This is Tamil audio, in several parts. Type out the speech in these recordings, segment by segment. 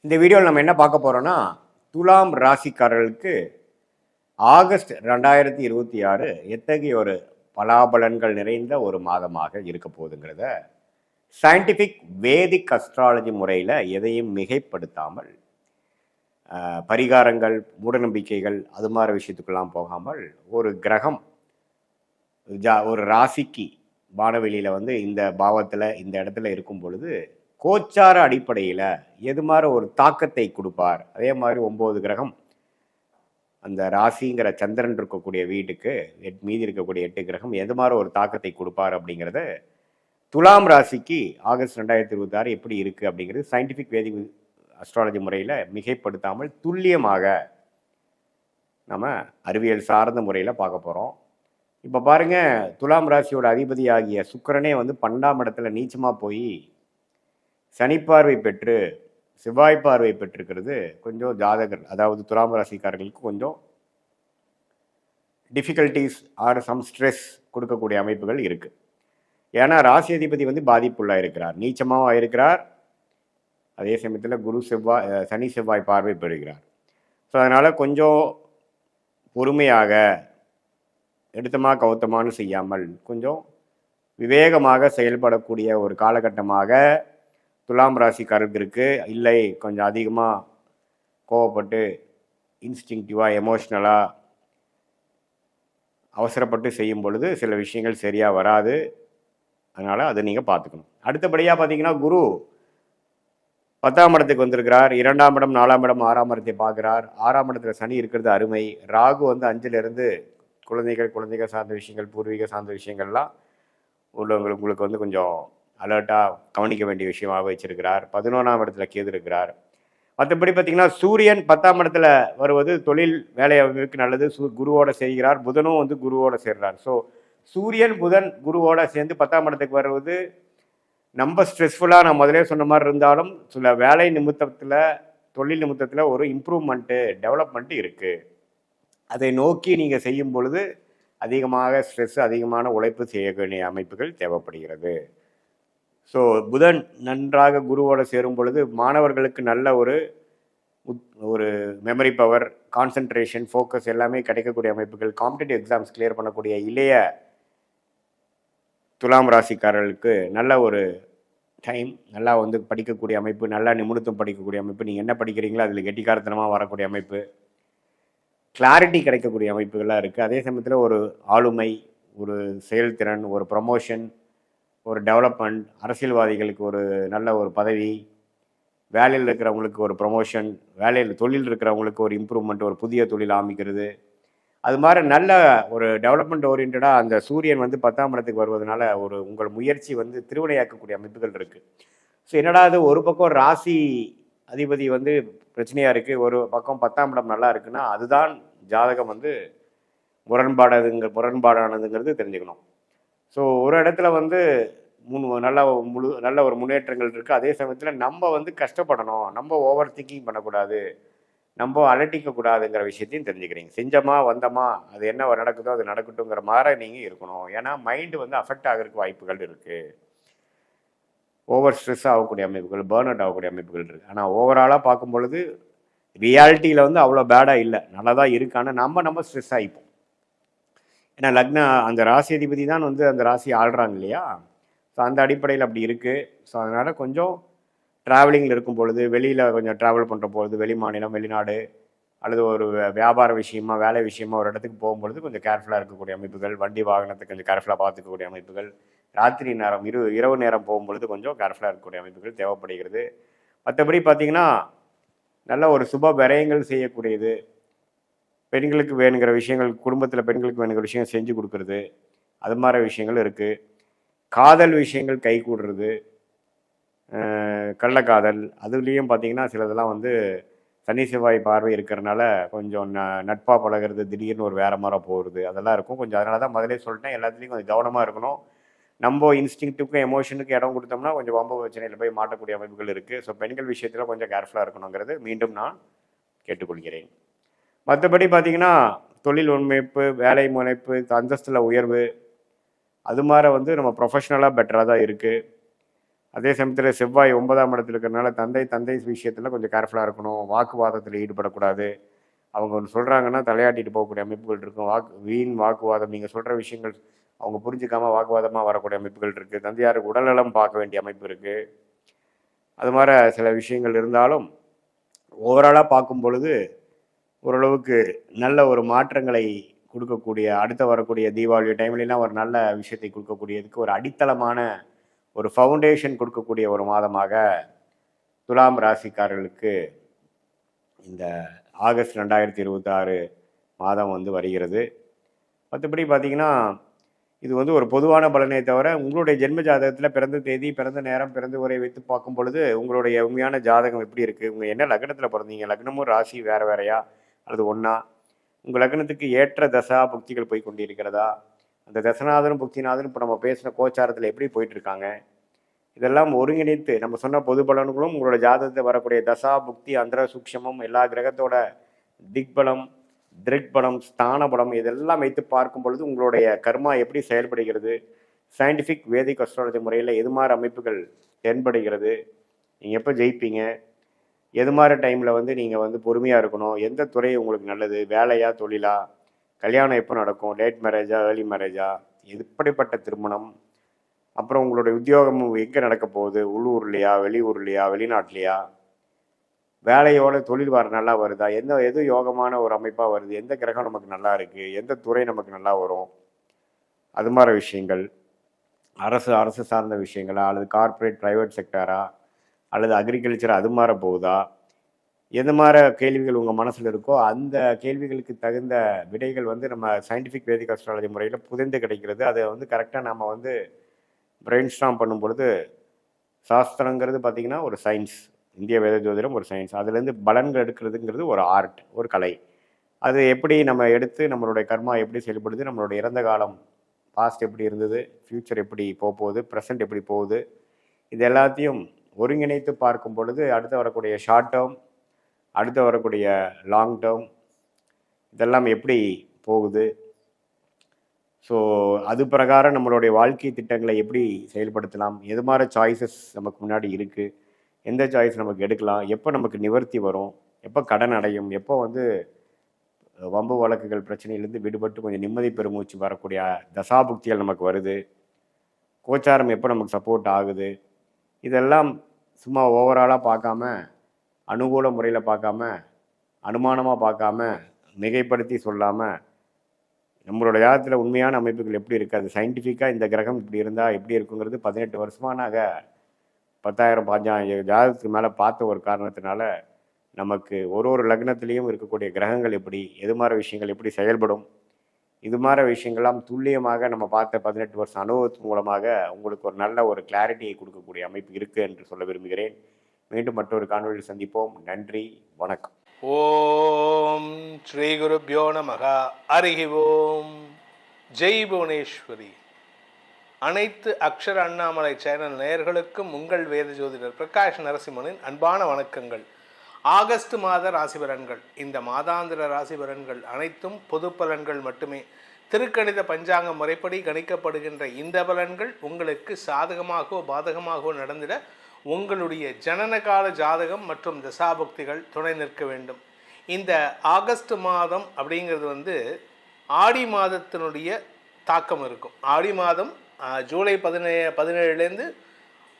இந்த வீடியோவில் நம்ம என்ன பார்க்க போகிறோன்னா, துலாம் ராசிக்காரர்களுக்கு ஆகஸ்ட் 2026 எத்தகைய ஒரு பலாபலன்கள் நிறைந்த ஒரு மாதமாக இருக்க போகுதுங்கிறத சயின்டிஃபிக் வேதிக் அஸ்ட்ராலஜி முறையில் எதையும் மிகைப்படுத்தாமல் பரிகாரங்கள், மூடநம்பிக்கைகள் அது மாதிரி விஷயத்துக்கெல்லாம் போகாமல் ஒரு கிரகம் ஒரு ராசிக்கு வானவெளியில் வந்து இந்த பாவத்தில் இந்த இடத்துல இருக்கும் பொழுது கோச்சார அடிப்படையில் எது மாதிரி ஒரு தாக்கத்தை கொடுப்பார். அதே மாதிரி 9 கிரகம் அந்த ராசிங்கிற சந்திரன் இருக்கக்கூடிய வீட்டுக்கு மீதி இருக்கக்கூடிய 8 கிரகம் எது மாதிரி ஒரு தாக்கத்தை கொடுப்பார் அப்படிங்கிறத துலாம் ராசிக்கு ஆகஸ்ட் 2026 எப்படி இருக்குது அப்படிங்கிறது சயின்டிஃபிக் வேதிக் அஸ்ட்ராலஜி முறையில் மிகைப்படுத்தாமல் துல்லியமாக நம்ம அறிவியல் சார்ந்த முறையில் பார்க்க போகிறோம். இப்போ பாருங்கள், துலாம் ராசியோட அதிபதி ஆகிய சுக்கிரனே வந்து 12ஆம் இடத்துல நீச்சமாக போய் சனி பார்வை பெற்று செவ்வாய் பார்வை பெற்றிருக்கிறது கொஞ்சம் ஜாதகர், அதாவது துலாம் ராசிக்காரர்களுக்கு கொஞ்சம் டிஃபிகல்ட்டிஸ் ஆர் சம் ஸ்ட்ரெஸ் கொடுக்கக்கூடிய அமைப்புகள் இருக்குது. ஏன்னா ராசி அதிபதி வந்து பாதிப்புள்ளாக இருக்கிறார், நீச்சமாகவும் இருக்கிறார். அதே சமயத்தில் சனி செவ்வாய் பார்வை பெறுகிறார். ஸோ அதனால் கொஞ்சம் பொறுமையாக எடுத்தமா கவுத்தமானு செய்யாமல் கொஞ்சம் விவேகமாக செயல்படக்கூடிய ஒரு காலகட்டமாக துலாம் ராசிக்காரருக்கு இல்லை. கொஞ்சம் அதிகமாக கோவப்பட்டு இன்ஸ்டிங்டிவாக எமோஷ்னலாக அவசரப்பட்டு செய்யும் பொழுது சில விஷயங்கள் சரியாக வராது. அதனால் அதை நீங்கள் பார்த்துக்கணும். அடுத்தபடியாக பார்த்தீங்கன்னா, குரு 10ஆம் இடத்துக்கு வந்திருக்கிறார். 2ஆம் இடம், 4ஆம் இடம், 6ஆம் இடத்தை பார்க்குறார். 6ஆம் இடத்துல சனி இருக்கிறது அருமை. ராகு வந்து 5லிருந்து குழந்தைகள் சார்ந்த விஷயங்கள், பூர்வீக சார்ந்த விஷயங்கள்லாம் உங்களுக்கு வந்து கொஞ்சம் அலர்ட்டாக கவனிக்க வேண்டிய விஷயமாக வச்சிருக்கிறார். 11ஆம் இடத்துல கேது இருக்கிறார். மற்றபடி பார்த்திங்கன்னா, சூரியன் 10ஆம் இடத்துல வருவது தொழில் வேலை அமைப்புக்கு நல்லது. குருவோட செய்கிறார். புதனும் வந்து குருவோட சேர்றார். ஸோ சூரியன் புதன் குருவோட சேர்ந்து 10ஆம் இடத்துக்கு வருவது நம்ம ஸ்ட்ரெஸ்ஃபுல்லாக நான் முதலே சொன்ன மாதிரி இருந்தாலும் சில வேலை நிமித்தத்தில், தொழில் நிமித்தத்தில் ஒரு இம்ப்ரூவ்மெண்ட்டு, டெவலப்மெண்ட்டு இருக்குது. அதை நோக்கி நீங்கள் செய்யும் பொழுது அதிகமாக ஸ்ட்ரெஸ், அதிகமான உழைப்பு செய்ய வேண்டிய அமைப்புகள் தேவைப்படுகிறது. ஸோ புதன் நன்றாக குருவோடு சேரும் பொழுது மாணவர்களுக்கு நல்ல ஒரு மெமரி பவர், கான்சன்ட்ரேஷன், ஃபோக்கஸ் எல்லாமே கிடைக்கக்கூடிய அமைப்புகள். காம்படிட்டிவ் எக்ஸாம்ஸ் கிளியர் பண்ணக்கூடிய இளைய துலாம் ராசிக்காரர்களுக்கு நல்ல ஒரு டைம், நல்லா வந்து படிக்கக்கூடிய அமைப்பு, நல்லா நிமிடத்தும் படிக்கக்கூடிய அமைப்பு. நீங்கள் என்ன படிக்கிறீங்களோ அதில் கெட்டிக்காரத்தனமாக வரக்கூடிய அமைப்பு, கிளாரிட்டி கிடைக்கக்கூடிய அமைப்புகள்லாம் இருக்குது. அதே சமயத்தில் ஒரு ஆளுமை, ஒரு செயல்திறன், ஒரு ப்ரமோஷன், ஒரு டெவலப்மெண்ட், அரசியல்வாதிகளுக்கு ஒரு நல்ல ஒரு பதவி, வேலையில் இருக்கிறவங்களுக்கு ஒரு ப்ரமோஷன், தொழில் இருக்கிறவங்களுக்கு ஒரு இம்ப்ரூவ்மெண்ட், ஒரு புதிய தொழில் ஆரம்பிக்கிறது, அது மாதிரி நல்ல ஒரு டெவலப்மெண்ட் ஓரியன்டாக அந்த சூரியன் வந்து 10ஆம் இடத்துக்கு வருவதனால உங்கள் முயற்சி வந்து திருவினையாக்கக்கூடிய அமைப்புகள் இருக்குது. ஸோ என்னடா அது, ஒரு பக்கம் ராசி அதிபதி வந்து பிரச்சனையாக இருக்குது, ஒரு பக்கம் 10ஆம் இடம் நல்லா இருக்குன்னா அதுதான் ஜாதகம் வந்து முரண்பாடானதுங்கிறது தெரிஞ்சுக்கணும். ஸோ ஒரு இடத்துல வந்து நல்ல ஒரு முன்னேற்றங்கள் இருக்குது. அதே சமயத்தில் நம்ம வந்து கஷ்டப்படணும், நம்ம ஓவர் திங்கிங் பண்ணக்கூடாது, நம்ம அலட்டிக்கக்கூடாதுங்கிற விஷயத்தையும் தெரிஞ்சுக்கிறீங்க. செஞ்சோமா வந்தோமா, அது என்ன நடக்குதோ அது நடக்கட்டுங்கிற மாதிரி நீங்கள் இருக்கணும். ஏன்னா மைண்டு வந்து அஃபெக்ட் ஆகிறதுக்கு வாய்ப்புகள் இருக்குது. ஓவர் ஸ்ட்ரெஸ் ஆகக்கூடிய அமைப்புகள், பேர்ன் அவுட் ஆகக்கூடிய அமைப்புகள் இருக்குது. ஆனால் ஓவராலாக பார்க்கும் பொழுது ரியாலிட்டியில் வந்து அவ்வளோ பேடாக இல்லை, நல்லா தான் இருக்குது. ஆனால் நம்ம ஸ்ட்ரெஸ் ஆகிப்போம். ஏன்னா அந்த ராசி அதிபதி தான் வந்து அந்த ராசியை ஆள்றாங்க இல்லையா. ஸோ அந்த அடிப்படையில் அப்படி இருக்குது. ஸோ அதனால் கொஞ்சம் ட்ராவலிங்கில் இருக்கும் பொழுது, வெளியில் கொஞ்சம் ட்ராவல் பண்ணுற பொழுது, வெளி மாநிலம், வெளிநாடு அல்லது ஒரு வியாபார விஷயமா, வேலை விஷயமா ஒரு இடத்துக்கு போகும்பொழுது கொஞ்சம் கேர்ஃபுல்லாக இருக்கக்கூடிய அமைப்புகள், வண்டி வாகனத்தை கொஞ்சம் கேர்ஃபுல்லாக பார்த்துக்கக்கூடிய அமைப்புகள், ராத்திரி நேரம் இரவு நேரம் போகும்பொழுது கொஞ்சம் கேர்ஃபுல்லாக இருக்கக்கூடிய அமைப்புகள் தேவைப்படுகிறது. மற்றபடி பார்த்திங்கன்னா, நல்ல ஒரு சுப விரயங்கள் செய்யக்கூடியது, பெண்களுக்கு வேணுங்கிற விஷயங்கள், குடும்பத்தில் பெண்களுக்கு வேணுங்கிற விஷயம் செஞ்சு கொடுக்குறது, அது மாதிரி விஷயங்கள் இருக்குது. காதல் விஷயங்கள் கை கூடுறது, கள்ளக்காதல், அதுலேயும் பார்த்திங்கன்னா சிலதெல்லாம் வந்து சனி செவ்வாய் பார்வை இருக்கிறனால கொஞ்சம் நட்பாக பழகிறது, திடீர்னு ஒரு வேறு மாதிரி போகிறது, அதெல்லாம் இருக்கும் கொஞ்சம். அதனால தான் முதலே சொல்லிட்டேன், எல்லாத்துலேயும் கொஞ்சம் கவனமாக இருக்கணும். நம்ம இன்ஸ்டிங்க்ட்டுக்கும் எமோஷனுக்கு இடம் கொடுத்தோம்னா கொஞ்சம் வம்பு பிரச்சனையில் போய் மாட்டக்கூடிய அமைப்புகள் இருக்குது. ஸோ பெண்கள் விஷயத்தில் கொஞ்சம் கேர்ஃபுல்லாக இருக்கணுங்கிறது மீண்டும் நான் கேட்டுக்கொள்கிறேன். மற்றபடி பார்த்திங்கன்னா, தொழில் முனைப்பு, வேலை முனைப்பு, அந்தஸ்தில் உயர்வு, அது மாதிரி வந்து நம்ம ப்ரொஃபஷ்னலாக பெட்டராக தான் இருக்குது. அதே சமயத்தில் செவ்வாய் 9ஆம் இடத்துல இருக்கிறனால தந்தை விஷயத்தில் கொஞ்சம் கேர்ஃபுல்லாக இருக்கணும். வாக்குவாதத்தில் ஈடுபடக்கூடாது. அவங்க ஒன்று சொல்கிறாங்கன்னா தலையாட்டிட்டு போகக்கூடிய அமைப்புகள் இருக்கும். வீண் வாக்குவாதம், நீங்கள் சொல்கிற விஷயங்கள் அவங்க புரிஞ்சுக்காமல் வாக்குவாதமாக வரக்கூடிய அமைப்புகள் இருக்குது. தந்தையாருக்கு உடல்நலம் பார்க்க வேண்டிய அமைப்பு இருக்குது. அது மாதிரி சில விஷயங்கள் இருந்தாலும் ஓவராலாக பார்க்கும் பொழுது ஓரளவுக்கு நல்ல ஒரு மாற்றங்களை கொடுக்கக்கூடிய, அடுத்த வரக்கூடிய தீபாவளி டைம்லாம் ஒரு நல்ல விஷயத்தை கொடுக்கக்கூடியதுக்கு ஒரு அடித்தளமான ஒரு ஃபவுண்டேஷன் கொடுக்கக்கூடிய ஒரு மாதமாக துலாம் ராசிக்காரர்களுக்கு இந்த ஆகஸ்ட் 2026 மாதம் வந்து வருகிறது. மற்றபடி பார்த்திங்கன்னா இது வந்து ஒரு பொதுவான பலனே தவிர உங்களுடைய ஜென்ம ஜாதகத்தில் பிறந்த தேதி, பிறந்த நேரம், பிறந்த உரை வைத்து பார்க்கும் பொழுது உங்களுடைய உண்மையான ஜாதகம் எப்படி இருக்குது, உங்கள் என்ன லக்னத்தில் பிறந்தீங்க, லக்னமும் ராசி வேறு வேறையா அல்லது ஒன்றா, உங்கள் லக்னத்துக்கு ஏற்ற தசா புக்திகள் போய் கொண்டிருக்கிறதா, அந்த தசநாதனும் புக்திநாதனும் இப்போ நம்ம பேசின கோச்சாரத்தில் எப்படி போயிட்டுருக்காங்க, இதெல்லாம் ஒருங்கிணைத்து நம்ம சொன்ன பொது பலன்களும் உங்களோட ஜாதகத்தில் வரக்கூடிய தசா புக்தி அந்தர சூக்ஷமம் எல்லா கிரகத்தோட திக்பலம் திரிக்பலம் ஸ்தான பலம் இதெல்லாம் வைத்து பார்க்கும் பொழுது உங்களுடைய கர்மா எப்படி செயல்படுகிறது, சயின்டிஃபிக் வேதிக் அஸ்ட்ராலஜி முறையில் எது மாதிரி அமைப்புகள் தென்படுகிறது, நீங்கள் எப்போ ஜெயிப்பீங்க, எது மாதிரி டைமில் வந்து நீங்கள் வந்து பொறுமையாக இருக்கணும், எந்த துறை உங்களுக்கு நல்லது, வேலையா தொழிலா, கல்யாணம் எப்போ நடக்கும், லேட் மேரேஜா ஏர்லி மேரேஜா, எப்படிப்பட்ட திருமணம், அப்புறம் உங்களுடைய உத்தியோகம் எங்கே நடக்க போகுது, உள்ளூர்லையா வெளியூர்லையா வெளிநாட்டிலையா, வேலையோட தொழில் நல்லா வருதா, எது யோகமான ஒரு அமைப்பாக வருது, எந்த கிரகம் நமக்கு நல்லா இருக்குது, எந்த துறை நமக்கு நல்லா வரும், அது மாதிரி விஷயங்கள், அரசு சார்ந்த விஷயங்களா அல்லது கார்ப்பரேட் ப்ரைவேட் செக்டரா அல்லது அக்ரிகல்ச்சர் அது மாதிரி போகுதா, எது மாதிரி கேள்விகள் உங்கள் மனசில் இருக்கோ அந்த கேள்விகளுக்கு தகுந்த விடைகள் வந்து நம்ம சயின்டிஃபிக் வேதிக் அஸ்ட்ராலஜி முறையில் புதைந்து கிடைக்கிறது. அதை வந்து கரெக்டாக நம்ம வந்து பிரெயின் ஸ்டார்ம் பண்ணும் பொழுது சாஸ்திரங்கிறது பார்த்திங்கன்னா ஒரு சயின்ஸ், இந்திய வேத ஜோதிடம் ஒரு சயின்ஸ், அதுலேருந்து பலன்கள் எடுக்கிறதுங்கிறது ஒரு ஆர்ட், ஒரு கலை. அது எப்படி நம்ம எடுத்து நம்மளுடைய கர்மா எப்படி செயல்படுது, நம்மளுடைய இறந்த காலம் பாஸ்ட் எப்படி இருந்தது, ஃப்யூச்சர் எப்படி போகுது, ப்ரெசண்ட் எப்படி போகுது, இது எல்லாத்தையும் ஒருங்கிணைத்து பார்க்கும் பொழுது அடுத்து வரக்கூடிய ஷார்ட் டேர்ம், அடுத்து வரக்கூடிய லாங் டேர்ம் இதெல்லாம் எப்படி போகுது, ஸோ அது பிரகாரம் நம்மளுடைய வாழ்க்கை திட்டங்களை எப்படி செயல்படுத்தலாம், எது மாதிரி சாய்ஸஸ் நமக்கு முன்னாடி இருக்குது, எந்த சாய்ஸ் நமக்கு எடுக்கலாம், எப்போ நமக்கு நிவர்த்தி வரும், எப்போ கடன் அடையும், எப்போ வந்து வம்பு வழக்குகள் பிரச்சனையிலேருந்து விடுபட்டு கொஞ்சம் நிம்மதி பெருமூச்சு வரக்கூடிய தசாபுக்திகள் நமக்கு வருது, கோச்சாரம் எப்போ நமக்கு சப்போர்ட் ஆகுது, இதெல்லாம் சும்மா ஓவராலாக பார்க்காம அனுகூல முறையில் பார்க்காம அனுமானமாக பார்க்காம மிகைப்படுத்தி சொல்லாமல் நம்மளோட ஜாதகத்தில் உண்மையான அமைப்புகள் எப்படி இருக்குது, அது சயின்டிஃபிக்காக இந்த கிரகம் இப்படி இருந்தால் எப்படி இருக்குங்கிறது 18 வருஷமாக நாங்கள் 10,000 15,000 ஜாதகத்துக்கு மேலே பார்த்த ஒரு காரணத்தினால நமக்கு ஒரு லக்னத்திலையும் இருக்கக்கூடிய கிரகங்கள் எப்படி, எது மாதிரி விஷயங்கள் எப்படி செயல்படும், இது மாதிரி விஷயங்கள்லாம் துல்லியமாக நம்ம பார்த்த 18 வருஷம் அனுபவத்தின் மூலமாக உங்களுக்கு ஒரு நல்ல ஒரு கிளாரிட்டியை கொடுக்கக்கூடிய அமைப்பு இருக்குது என்று சொல்ல விரும்புகிறேன். மீண்டும் மற்றொரு காணொலியில் சந்திப்போம். நன்றி, வணக்கம். ஓம் ஸ்ரீ குருப்யோ நமக. ஹரி ஓம். ஜெய் புவனேஸ்வரி. அனைத்து அக்ஷர அண்ணாமலை சேனல் நேயர்களுக்கும் உங்கள் வேத ஜோதிடர் பிரகாஷ் நரசிம்மனின் அன்பான வணக்கங்கள். ஆகஸ்ட் மாத ராசி பலன்கள். இந்த மாதாந்திர ராசி பலன்கள் அனைத்தும் பொது பலன்கள் மட்டுமே. திருக்கணித பஞ்சாங்க முறைப்படி கணிக்கப்படுகின்ற இந்த பலன்கள் உங்களுக்கு சாதகமாகவோ பாதகமாகவோ நடந்திட உங்களுடைய ஜனனகால ஜாதகம் மற்றும் தசாபக்திகள் துணை நிற்க வேண்டும். இந்த ஆகஸ்ட் மாதம் அப்படிங்கிறது வந்து ஆடி மாதத்தினுடைய தாக்கம் இருக்கும். ஆடி மாதம் ஜூலை 17லேருந்து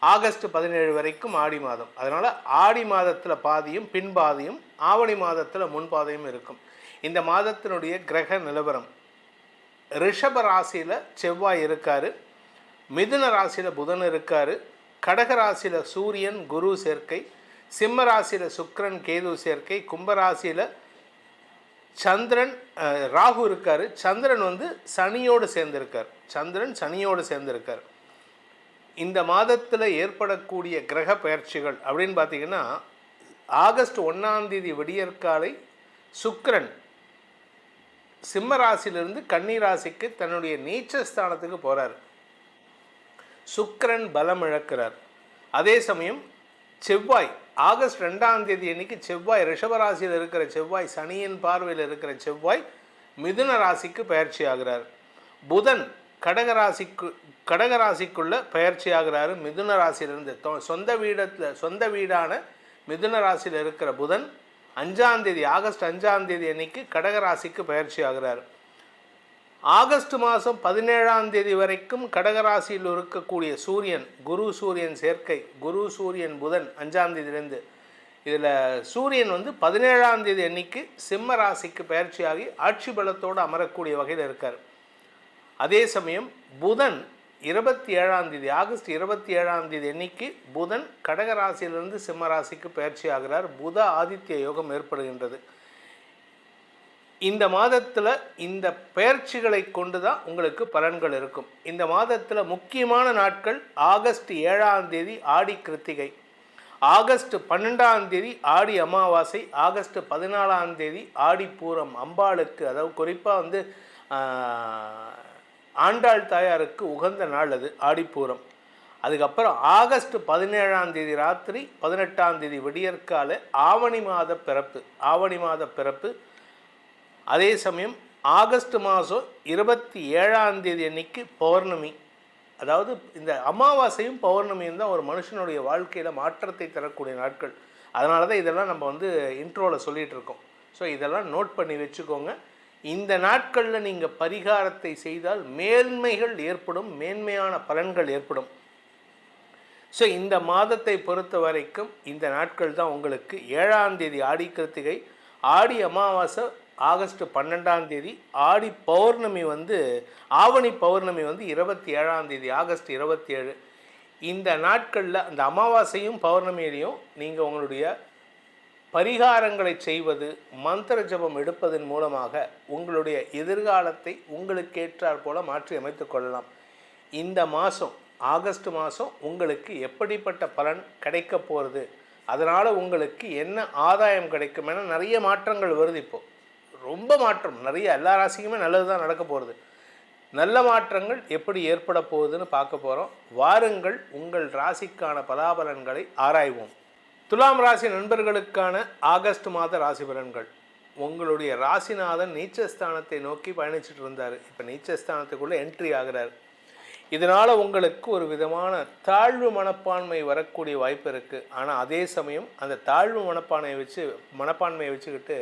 ஆகஸ்ட் 17 வரைக்கும் ஆடி மாதம். அதனால் ஆடி மாதத்தில் பாதியும் பின்பாதியும், ஆவணி மாதத்தில் முன்பாதையும் இருக்கும். இந்த மாதத்தினுடைய கிரக நிலவரம்: ரிஷப ராசியில் செவ்வாய் இருக்கார், மிதுன ராசியில் புதன் இருக்கார், கடக ராசியில் சூரியன் குரு சேர்க்கை, சிம்ம ராசியில் சுக்கிரன் கேது சேர்க்கை, கும்பராசியில் சந்திரன் ராகு இருக்கார். சந்திரன் வந்து சனியோடு சேர்ந்திருக்கார். இந்த மாதத்தில் ஏற்படக்கூடிய கிரக பயிற்சிகள் அப்படின்னு பார்த்தீங்கன்னா, ஆகஸ்ட் 1ஆம் தேதி விடியற்காலை சுக்கிரன் சிம்ம ராசியிலிருந்து கன்னி ராசிக்கு தன்னுடைய நீச்சஸ்தானத்துக்கு போகிறார். சுக்கிரன் பலம் இழக்கிறார். அதே சமயம் செவ்வாய் ஆகஸ்ட் 2ஆம் தேதி அன்னைக்கு செவ்வாய் ரிஷபராசியில் இருக்கிற செவ்வாய், சனியின் பார்வையில் இருக்கிற செவ்வாய் மிதுன ராசிக்கு பயிற்சி ஆகிறார். புதன் கடகராசிக்கு கடக ராசிக்குள்ள பயிற்சி ஆகிறாரு. மிதுன ராசியிலிருந்து சொந்த வீடான மிதுன ராசியில் இருக்கிற புதன் 5ஆம் தேதி ஆகஸ்ட் 5ஆம் தேதி அன்னைக்கு கடக ராசிக்கு பயிற்சி ஆகிறார். ஆகஸ்ட் மாதம் 17ஆம் தேதி வரைக்கும் கடகராசியில் இருக்கக்கூடிய சூரியன், குரு சூரியன் சேர்க்கை, குரு சூரியன் புதன் 5ஆம் தேதியிலேருந்து, இதில் சூரியன் வந்து 17ஆம் தேதி அன்னைக்கு சிம்ம ராசிக்கு பயிற்சியாகி ஆட்சி பலத்தோடு அமரக்கூடிய வகையில் இருக்கார். அதே சமயம் புதன் 27ஆம் தேதி ஆகஸ்ட் 27ஆம் தேதி அன்னைக்கு புதன் கடகராசியிலிருந்து சிம்ம ராசிக்கு பயிற்சி ஆகிறார். புத ஆதித்ய யோகம் ஏற்படுகின்றது. இந்த மாதத்தில் இந்த பயிற்சிகளை கொண்டு தான் உங்களுக்கு பலன்கள் இருக்கும். இந்த மாதத்தில் முக்கியமான நாட்கள் ஆகஸ்ட் 7ஆம் தேதி ஆடி கிருத்திகை, ஆகஸ்ட் 12ஆம் தேதி ஆடி அமாவாசை, ஆகஸ்ட் 14ஆம் தேதி ஆடி பூரம். அம்பாளுக்கு, அதாவது குறிப்பாக வந்து ஆண்டாள் தாயாருக்கு உகந்த நாள் அது ஆடிப்பூரம். அதுக்கப்புறம் ஆகஸ்ட் 17ஆம் தேதி ராத்திரி 18ஆம் தேதி விடியற்கால ஆவணி மாத பிறப்பு. அதே சமயம் ஆகஸ்ட் மாதம் 27ஆம் தேதி அன்னைக்கு பௌர்ணமி. அதாவது இந்த அமாவாசையும் பௌர்ணமியும் தான் ஒரு மனுஷனுடைய வாழ்க்கையில் மாற்றத்தை தரக்கூடிய நாட்கள். அதனால தான் இதெல்லாம் நம்ம வந்து இன்ட்ரோவில் சொல்லிகிட்டு இருக்கோம். ஸோ இதெல்லாம் நோட் பண்ணி வச்சுக்கோங்க. இந்த நாட்களில் நீங்கள் பரிகாரத்தை செய்தால் மேன்மைகள் ஏற்படும், மேன்மையான பலன்கள் ஏற்படும். ஸோ இந்த மாதத்தை பொறுத்த வரைக்கும் இந்த நாட்கள் தான் உங்களுக்கு 7ஆம் தேதி ஆடி கிருத்திகை, ஆடி அமாவாசை ஆகஸ்ட் 12ஆம் தேதி, ஆடி பௌர்ணமி வந்து ஆவணி பௌர்ணமி வந்து 27ஆம் தேதி ஆகஸ்ட் 27. இந்த நாட்களில் அந்த அமாவாசையும் பௌர்ணமியிலையும் நீங்கள் உங்களுடைய பரிகாரங்களை செய்வது, மந்திர ஜபம் எடுப்பதன் மூலமாக உங்களுடைய எதிர்காலத்தை உங்களுக்கு ஏற்றாற் போல மாற்றி அமைத்து கொள்ளலாம். இந்த மாதம் ஆகஸ்ட் மாதம் உங்களுக்கு எப்படிப்பட்ட பலன் கிடைக்க போகிறது, அதனால் உங்களுக்கு என்ன ஆதாயம் கிடைக்கும் என நிறைய மாற்றங்கள் வருது. இப்போது ரொம்ப மாற்றம் நிறைய, எல்லா ராசிக்குமே நல்லது தான் நடக்க போகிறது. நல்ல மாற்றங்கள் எப்படி ஏற்பட போகுதுன்னு பார்க்க போகிறோம். வாருங்கள் உங்கள் ராசிக்கான பலாபலன்களை ஆராய்வோம். துலாம் ராசி நண்பர்களுக்கான ஆகஸ்ட் மாத ராசி பலன்கள். உங்களுடைய ராசிநாதன் நீச்சஸ்தானத்தை நோக்கி பயணிச்சுட்டு இருந்தார். இப்போ நீச்சஸ்தானத்துக்குள்ளே என்ட்ரி ஆகிறார். இதனால் உங்களுக்கு ஒரு விதமான தாழ்வு மனப்பான்மை வரக்கூடிய வாய்ப்பு இருக்குது. ஆனால் அதே சமயம் அந்த தாழ்வு மனப்பான்மையை வச்சுக்கிட்டு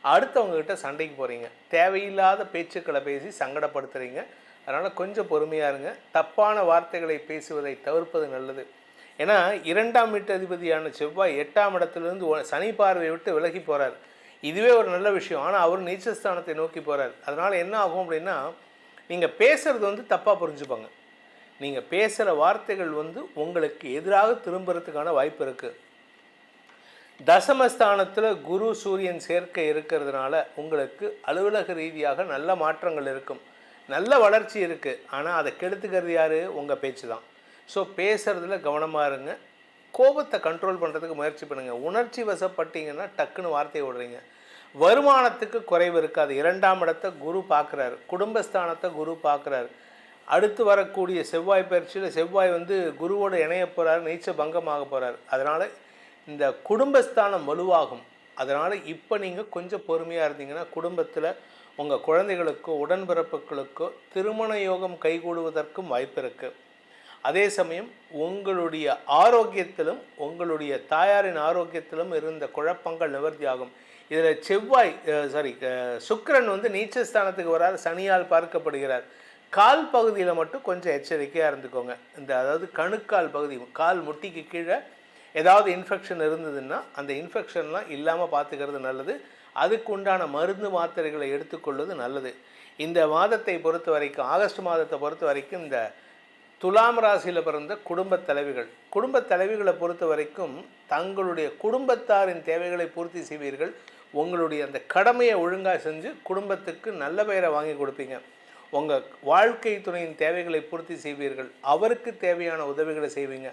அடுத்தவங்ககிட்ட சண்டைக்கு போகிறீங்க, தேவையில்லாத பேச்சுக்களை பேசி சங்கடப்படுத்துகிறீங்க. அதனால் கொஞ்சம் பொறுமையாக இருங்க. தப்பான வார்த்தைகளை பேசுவதை தவிர்ப்பது நல்லது. ஏன்னா 2ஆம் வீட்டதிபதியான செவ்வாய் 8ஆம் இடத்துலேருந்து சனி பார்வையை விட்டு விலகி போகிறார். இதுவே ஒரு நல்ல விஷயம். ஆனால் அவர் நீச்சஸ்தானத்தை நோக்கி போகிறார். அதனால் என்ன ஆகும் அப்படின்னா, நீங்கள் பேசுகிறது வந்து தப்பாக புரிஞ்சுப்பாங்க. நீங்கள் பேசுகிற வார்த்தைகள் வந்து உங்களுக்கு எதிராக திரும்புறதுக்கான வாய்ப்பு இருக்குது. தசமஸ்தானத்தில் குரு சூரியன் சேர்க்கை இருக்கிறதுனால உங்களுக்கு அலுவலக ரீதியாக நல்ல மாற்றங்கள் இருக்கும், நல்ல வளர்ச்சி இருக்குது. ஆனால் அதை கெடுத்துக்கிறது யார்? உங்கள் பேச்சு தான். ஸோ பேசுகிறதுல கவனமாக இருங்க. கோபத்தை கண்ட்ரோல் பண்ணுறதுக்கு முயற்சி பண்ணுங்கள். உணர்ச்சி வசப்பட்டீங்கன்னா டக்குன்னு வார்த்தையை விடுறீங்க. வருமானத்துக்கு குறைவு இருக்காது. 2ஆம் இடத்தை குரு பார்க்குறாரு, குடும்பஸ்தானத்தை குரு பார்க்குறாரு. அடுத்து வரக்கூடிய செவ்வாய் பயிற்சியில் செவ்வாய் வந்து குருவோடு இணைய போகிறார், நீச்ச பங்கமாக போகிறார். அதனால் இந்த குடும்பஸ்தானம் வலுவாகும். அதனால் இப்போ நீங்கள் கொஞ்சம் பொறுமையாக இருந்தீங்கன்னா குடும்பத்தில் உங்கள் குழந்தைகளுக்கோ உடன்பிறப்புகளுக்கோ திருமண யோகம் கைகூடுவதற்கும் வாய்ப்பு இருக்குது. அதே சமயம் உங்களுடைய ஆரோக்கியத்திலும் உங்களுடைய தாயாரின் ஆரோக்கியத்திலும் இருந்த குழப்பங்கள் நிவர்த்தியாகும். இதில் சுக்கிரன் வந்து நீச்சஸ்தானத்துக்கு வராது, சனியால் பார்க்கப்படுகிறார். கால் பகுதியில் மட்டும் கொஞ்சம் எச்சரிக்கையாக இருந்துக்கோங்க. அதாவது கணுக்கால் பகுதி, கால் முட்டிக்கு கீழே ஏதாவது இன்ஃபெக்ஷன் இருந்ததுன்னா அந்த இன்ஃபெக்ஷன்லாம் இல்லாமல் பார்த்துக்கிறது நல்லது. அதுக்கு உண்டான மருந்து மாத்திரைகளை எடுத்துக்கொள்வது நல்லது. இந்த மாதத்தை பொறுத்த வரைக்கும், ஆகஸ்ட் மாதத்தை பொறுத்த வரைக்கும், இந்த துலாம் ராசியில் பிறந்த குடும்பத் தலைவிகளை பொறுத்த வரைக்கும் தங்களுடைய குடும்பத்தாரின் தேவைகளை பூர்த்தி செய்வீர்கள். உங்களுடைய அந்த கடமையை ஒழுங்காக செஞ்சு குடும்பத்துக்கு நல்ல பெயரை வாங்கி கொடுப்பீங்க. உங்கள் வாழ்க்கை துணையின் தேவைகளை பூர்த்தி செய்வீர்கள். அவருக்கு தேவையான உதவிகளை செய்வீங்க.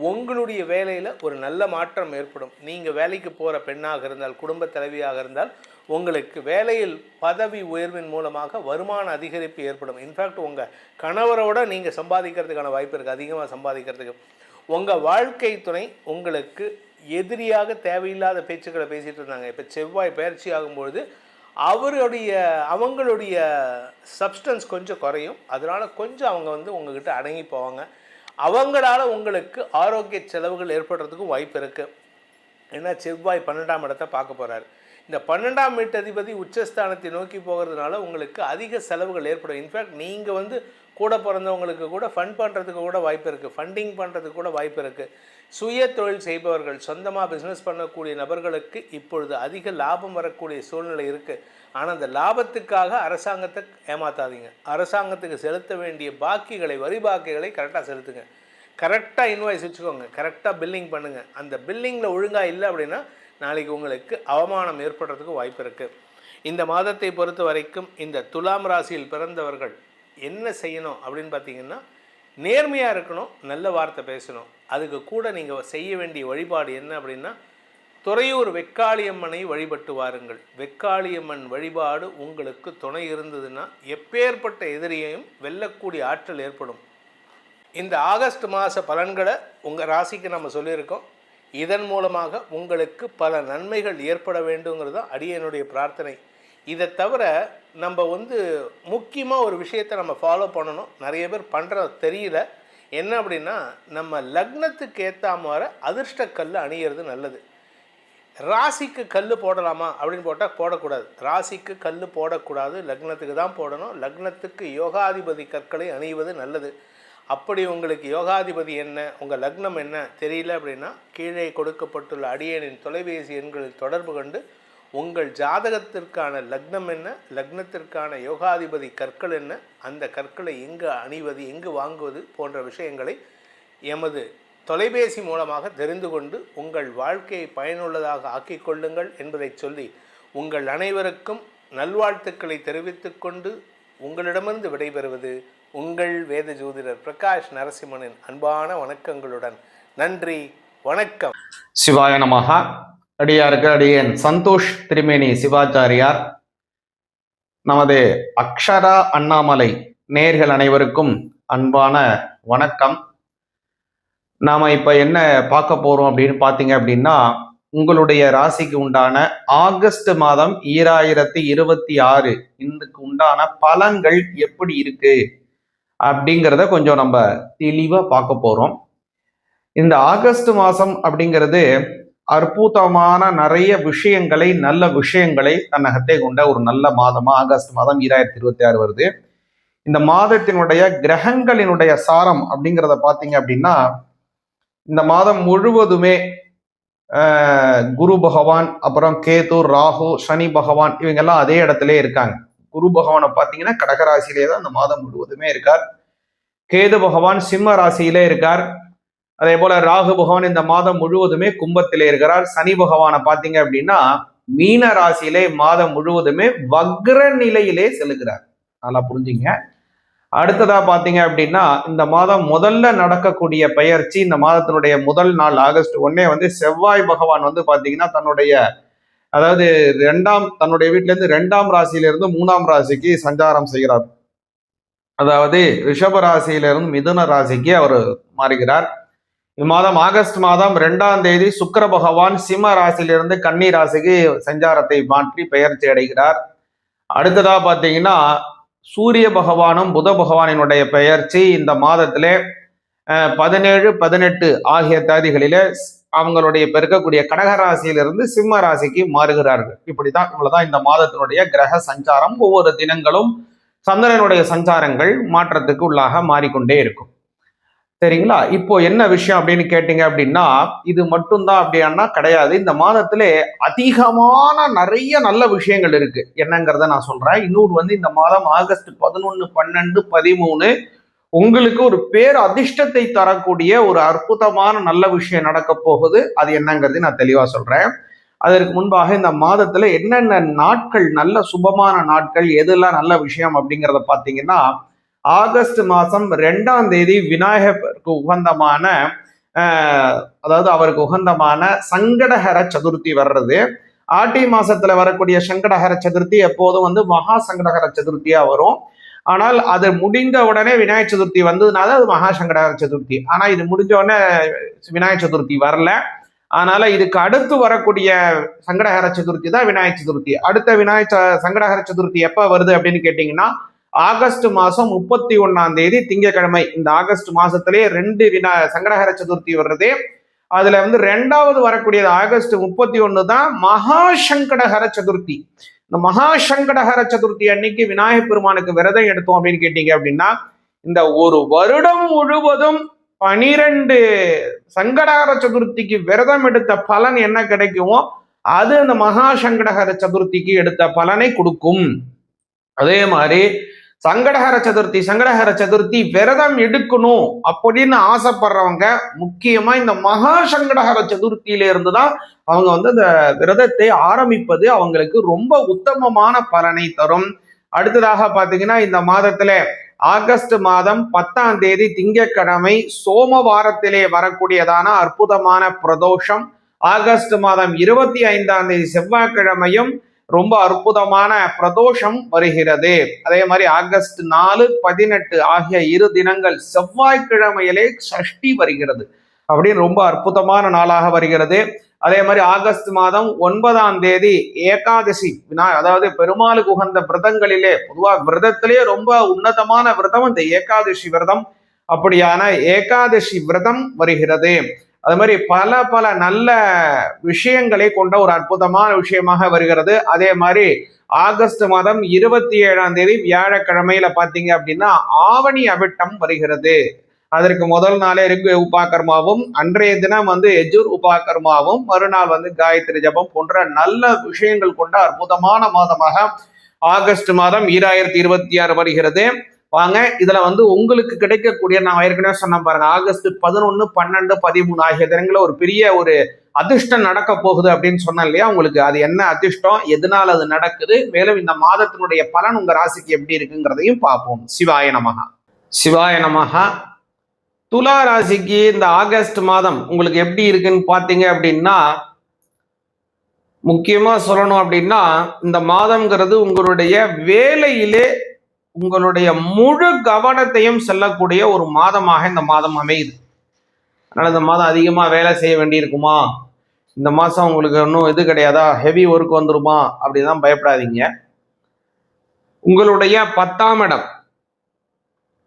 உங்களுடைய வேலையில் ஒரு நல்ல மாற்றம் ஏற்படும். நீங்கள் வேலைக்கு போகிற பெண்ணாக இருந்தால், குடும்ப தலைவியாக இருந்தால், உங்களுக்கு வேலையில் பதவி உயர்வின் மூலமாக வருமான அதிகரிப்பு ஏற்படும். இன்ஃபேக்ட் உங்கள் கணவரோட நீங்கள் சம்பாதிக்கிறதுக்கான வாய்ப்பு இருக்குது, அதிகமாக சம்பாதிக்கிறதுக்கு. உங்கள் வாழ்க்கை துணை உங்களுக்கு எதிரியாக தேவையில்லாத பேச்சுக்களை பேசிகிட்டு இருந்தாங்க. இப்போ செவ்வாய் பயிற்சி ஆகும்பொழுது அவங்களுடைய சப்ஸ்டன்ஸ் கொஞ்சம் குறையும். அதனால கொஞ்சம் அவங்க வந்து உங்ககிட்ட அடங்கி போவாங்க. அவங்களால உங்களுக்கு ஆரோக்கிய செலவுகள் ஏற்படுறதுக்கும் வாய்ப்பு இருக்குது. ஏன்னா செவ்வாய் 12ஆம் இடத்தை பார்க்க போகிறார். இந்த 12ஆம் வீட்டதிபதி உச்சஸ்தானத்தை நோக்கி போகிறதுனால உங்களுக்கு அதிக செலவுகள் ஏற்படும். இன்ஃபேக்ட் நீங்கள் வந்து கூட பிறந்தவங்களுக்கு கூட ஃபண்ட் பண்ணுறதுக்கு கூட வாய்ப்பு இருக்குது, ஃபண்டிங் பண்ணுறதுக்கு கூட வாய்ப்பு இருக்குது. சுய தொழில் செய்பவர்கள், சொந்தமாக பிஸ்னஸ் பண்ணக்கூடிய நபர்களுக்கு இப்பொழுது அதிக லாபம் வரக்கூடிய சூழ்நிலை இருக்குது. ஆனால் அந்த லாபத்துக்காக அரசாங்கத்தை ஏமாற்றாதீங்க. அரசாங்கத்துக்கு செலுத்த வேண்டிய பாக்கிகளை, வரி பாக்கிகளை கரெக்டாக செலுத்துங்க. கரெக்டாக இன்வாய்ஸ் வச்சுக்கோங்க, கரெக்டாக பில்லிங் பண்ணுங்கள். அந்த பில்லிங்கில் ஒழுங்காக இல்லை அப்படின்னா நாளைக்கு உங்களுக்கு அவமானம் ஏற்படுறதுக்கு வாய்ப்பு இருக்குது. இந்த மாதத்தை பொறுத்த வரைக்கும் இந்த துலாம் ராசியில் பிறந்தவர்கள் என்ன செய்யணும் அப்படின்னு பார்த்தீங்கன்னா, நேர்மையாக இருக்கணும், நல்ல வார்த்தை பேசணும். அதுக்கு கூட நீங்கள் செய்ய வேண்டிய வழிபாடு என்ன அப்படின்னா, துறையூர் வெக்காளியம்மனை வழிபட்டு வாருங்கள். வெக்காளியம்மன் வழிபாடு உங்களுக்கு துணை இருந்ததுன்னா எப்பேற்பட்ட எதிரியையும் வெல்லக்கூடிய ஆற்றல் ஏற்படும். இந்த ஆகஸ்ட் மாத பலன்களை உங்கள் ராசிக்கு நம்ம சொல்லியிருக்கோம். இதன் மூலமாக உங்களுக்கு பல நன்மைகள் ஏற்பட வேண்டுங்கிறது தான் அடியனுடைய பிரார்த்தனை. இதை தவிர நம்ம வந்து முக்கியமாக ஒரு விஷயத்தை நம்ம ஃபாலோ பண்ணணும். நிறைய பேர் பண்ணுற தெரியல. என்ன அப்படின்னா, நம்ம லக்னத்துக்கு ஏற்ற மாதிரி அதிர்ஷ்ட கல் அணியிறது நல்லது. ராசிக்கு கல் போடலாமா அப்படின்னு போட்டால் போடக்கூடாது. ராசிக்கு கல் போடக்கூடாது, லக்னத்துக்கு தான் போடணும். லக்னத்துக்கு யோகாதிபதி கற்களை அணிவது நல்லது. அப்படி உங்களுக்கு யோகாதிபதி என்ன, உங்கள் லக்னம் என்ன தெரியல அப்படின்னா, கீழே கொடுக்கப்பட்டுள்ள அடியனின் தொலைபேசி எண்களில் தொடர்பு கொண்டு உங்கள் ஜாதகத்திற்கான லக்னம் என்ன, லக்னத்திற்கான யோகாதிபதி கற்கள் என்ன, அந்த கற்களை எங்கு அணிவது, எங்கு வாங்குவது போன்ற விஷயங்களை எமது தொலைபேசி மூலமாக தெரிந்து கொண்டு உங்கள் வாழ்க்கையை பயனுள்ளதாக ஆக்கிக் கொள்ளுங்கள் என்பதை சொல்லி உங்கள் அனைவருக்கும் நல்வாழ்த்துக்களை தெரிவித்துக் கொண்டு உங்களிடமிருந்து விடைபெறுவது உங்கள் வேத ஜோதிடர் பிரகாஷ் நரசிம்மனின் அன்பான வணக்கங்களுடன். நன்றி, வணக்கம். சிவாய நமஹ. அடியாருக்கு அடியேன் சந்தோஷ் திருமேனி சிவாச்சாரியார். நமது அக்ஷரா அண்ணாமலை நேயர்கள் அனைவருக்கும் அன்பான வணக்கம். நாம இப்ப என்ன பார்க்க போறோம் அப்படின்னு பார்த்தீங்க அப்படின்னா, உங்களுடைய ராசிக்கு உண்டான ஆகஸ்ட் மாதம் 2026 இதுக்கு உண்டான பலன்கள் எப்படி இருக்கு அப்படிங்கிறத கொஞ்சம் நம்ம தெளிவா பார்க்க போறோம். இந்த ஆகஸ்ட் மாதம் அப்படிங்கிறது அற்புதமான நிறைய விஷயங்களை, நல்ல விஷயங்களை தன்னகத்தை கொண்ட ஒரு நல்ல மாதமா ஆகஸ்ட் மாதம் 2026 வருது. இந்த மாதத்தினுடைய கிரகங்களினுடைய சாரம் அப்படிங்கிறத பார்த்தீங்க அப்படின்னா, இந்த மாதம் முழுவதுமே குரு பகவான், அப்புறம் கேது, ராகு, சனி பகவான் இவங்கெல்லாம் அதே இடத்துல இருக்காங்க. குரு பகவானை பார்த்தீங்கன்னா கடகராசியிலே தான் இந்த மாதம் முழுவதுமே இருக்கார். கேது பகவான் சிம்ம ராசியிலே இருக்கார். அதே போல ராகு பகவான் இந்த மாதம் முழுவதுமே கும்பத்திலே இருக்கிறார். சனி பகவானை பார்த்தீங்க அப்படின்னா மீன ராசியிலே மாதம் முழுவதுமே வக்ர நிலையிலே செல்லுகிறார். நல்லா புரிஞ்சுங்க. அடுத்ததா பார்த்தீங்க அப்படின்னா, இந்த மாதம் முதல்ல நடக்கக்கூடிய பெயர்ச்சி, இந்த மாதத்தினுடைய முதல் நாள் ஆகஸ்ட் 1 வந்து செவ்வாய் பகவான் வந்து பார்த்தீங்கன்னா தன்னுடைய தன்னுடைய வீட்டில இருந்து 2ஆம் ராசியிலிருந்து 3ஆம் ராசிக்கு சஞ்சாரம் செய்கிறார். அதாவது ரிஷப ராசியிலிருந்து மிதுன ராசிக்கு அவர் மாறுகிறார். இம்மாதம் ஆகஸ்ட் மாதம் 2ஆம் தேதி சுக்கிர பகவான் சிம்ம ராசியிலிருந்து கன்னி ராசிக்கு சஞ்சாரத்தை மாற்றி பெயர்ச்சி அடைகிறார். அடுத்ததா பார்த்தீங்கன்னா சூரிய பகவானும் புத பகவானினுடைய பெயர்ச்சி இந்த மாதத்திலே 17, 18 ஆகிய தேதிகளிலே அவங்களுடைய பெருக்கக்கூடிய கடகராசியிலிருந்து சிம்ம ராசிக்கு மாறுகிறார்கள். இவ்வளவுதான் இந்த மாதத்தினுடைய கிரக சஞ்சாரம். ஒவ்வொரு தினங்களும் சந்திரனுடைய சஞ்சாரங்கள் மாற்றத்துக்கு உள்ளாக மாறிக்கொண்டே இருக்கும். சரிங்களா? இப்போ என்ன விஷயம் அப்படின்னு கேட்டீங்க அப்படின்னா, இது மட்டும்தான் அப்படின்னா கிடையாது. இந்த மாதத்திலே அதிகமான நிறைய நல்ல விஷயங்கள் இருக்கு. என்னங்கிறத நான் சொல்றேன். இன்னொரு இந்த மாதம் ஆகஸ்ட் 11, 12, 13 உங்களுக்கு ஒரு பேர் அதிர்ஷ்டத்தை தரக்கூடிய ஒரு அற்புதமான நல்ல விஷயம் நடக்க போகுது. அது என்னங்கிறது நான் தெளிவா சொல்றேன். அதற்கு முன்பாக இந்த மாதத்துல என்னென்ன நாட்கள் நல்ல சுபமான நாட்கள், எதெல்லாம் நல்ல விஷயம் அப்படிங்கிறத பார்த்தீங்கன்னா, ஆகஸ்ட் மாதம் 2ஆம் தேதி விநாயகருக்கு உகந்தமான அவருக்கு உகந்தமான சங்கடஹர சதுர்த்தி வர்றது. ஆட்டி மாசத்துல வரக்கூடிய சங்கடஹர சதுர்த்தி எப்போதும் மகா சங்கடஹர சதுர்த்தியா வரும். ஆனால் அது முடிந்த உடனே விநாயகர் சதுர்த்தி வந்ததுனால அது மகா சங்கடஹர சதுர்த்தி. ஆனா இது முடிஞ்ச உடனே விநாயகர் சதுர்த்தி வரல. அதனால இதுக்கு அடுத்து வரக்கூடிய சங்கடஹர சதுர்த்தி தான் விநாயகர் சதுர்த்தி. அடுத்த சங்கடஹர சதுர்த்தி எப்ப வருது அப்படின்னு கேட்டீங்கன்னா ஆகஸ்ட் மாசம் 31 திங்கட்கிழமை. இந்த ஆகஸ்ட் மாசத்திலே 2 சங்கடஹர சதுர்த்தி வருது. அதுல வந்து 2வது வரக்கூடியது ஆகஸ்ட் 31 தான் மகா சங்கடஹர சதுர்த்தி. இந்த மகா சங்கடஹர சதுர்த்தி அன்னைக்கு விநாயகர் பெருமானுக்கு விரதம் எடுத்தோம் அப்படின்னு கேட்டீங்க அப்படின்னா இந்த ஒரு வருடம் முழுவதும் 12 சங்கடஹர சதுர்த்திக்கு விரதம் எடுத்த பலன் என்ன கிடைக்குமோ அது அந்த மகா சங்கடஹர சதுர்த்திக்கு எடுத்த பலனை கொடுக்கும். அதே மாதிரி சங்கடஹர சதுர்த்தி விரதம் எடுக்கணும் அப்படின்னு ஆசைப்படுறவங்க முக்கியமா இந்த மகா சங்கடஹர சதுர்த்தியில இருந்துதான் அவங்க வந்து இந்த விரதத்தை ஆரம்பிப்பது அவங்களுக்கு ரொம்ப உத்தமமான பலனை தரும். அடுத்ததாக பாத்தீங்கன்னா இந்த மாதத்துல ஆகஸ்ட் மாதம் 10ஆம் தேதி திங்கட்கிழமை சோமவாரத்திலே வரக்கூடியதான அற்புதமான பிரதோஷம். ஆகஸ்ட் மாதம் 25ஆம் தேதி செவ்வாய்க்கிழமையும் ரொம்ப அற்புதமான பிரதோஷம் வருகிறது. அதே மாதிரி ஆகஸ்ட் 4, 18 ஆகிய 2 தினங்கள் செவ்வாய்க்கிழமையிலே சஷ்டி வருகிறது. அப்படின்னு ரொம்ப அற்புதமான நாளாக வருகிறது. அதே மாதிரி ஆகஸ்ட் மாதம் 9ஆம் தேதி ஏகாதசி, அதாவது பெருமாளுக்கு உகந்த விரதங்களிலே பொதுவாக விரதத்திலே ரொம்ப உன்னதமான விரதம் இந்த ஏகாதசி விரதம். அப்படியான ஏகாதசி விரதம் வருகிறது. அது மாதிரி பல நல்ல விஷயங்களை கொண்ட ஒரு அற்புதமான விஷயமாக வருகிறது. அதே மாதிரி ஆகஸ்ட் மாதம் 27ஆம் தேதி வியாழக்கிழமையில பாத்தீங்க அப்படின்னா ஆவணி அவிட்டம் வருகிறது. அதற்கு முதல் நாளே ரிக் உபாகர்மாவும் அன்றைய தினம் வந்து யஜுர் உபாகர்மாவும் மறுநாள் வந்து காயத்ரி ஜபம் போன்ற நல்ல விஷயங்கள் கொண்ட அற்புதமான மாதமாக ஆகஸ்ட் மாதம் 2026 வருகிறது. வாங்க இதுல வந்து உங்களுக்கு கிடைக்கக்கூடிய, நான் ஏற்கனவே சொன்ன பாருங்க, ஆகஸ்ட் 11, 12, 13 ஆகிய தினங்கள ஒரு பெரிய ஒரு அதிர்ஷ்டம் நடக்க போகுது அப்படின்னு சொன்னேன் இல்லையா? உங்களுக்கு அது என்ன அதிர்ஷ்டம், எதனால அது நடக்குது, மேலும் இந்த மாதத்தினுடைய பலன் உங்க ராசிக்கு எப்படி இருக்குங்கிறதையும் பார்ப்போம். சிவாய நமஹா. சிவாய நமஹா. துலா ராசிக்கு இந்த ஆகஸ்ட் மாதம் உங்களுக்கு எப்படி இருக்குன்னு பார்த்தீங்க அப்படின்னா முக்கியமா சொல்லணும் அப்படின்னா இந்த மாதம்ங்கிறது உங்களுடைய வேலையிலே உங்களுடைய முழு கவனத்தையும் செல்லக்கூடிய ஒரு மாதமாக இந்த மாதம் அமையுது. அதனால இந்த மாதம் அதிகமாக வேலை செய்ய வேண்டியிருக்குமா, இந்த மாதம் உங்களுக்கு இன்னும் இது கிடையாதா, ஹெவி ஒர்க் வந்துருமா அப்படிதான் பயப்படாதீங்க. உங்களுடைய 10ஆம் இடம்,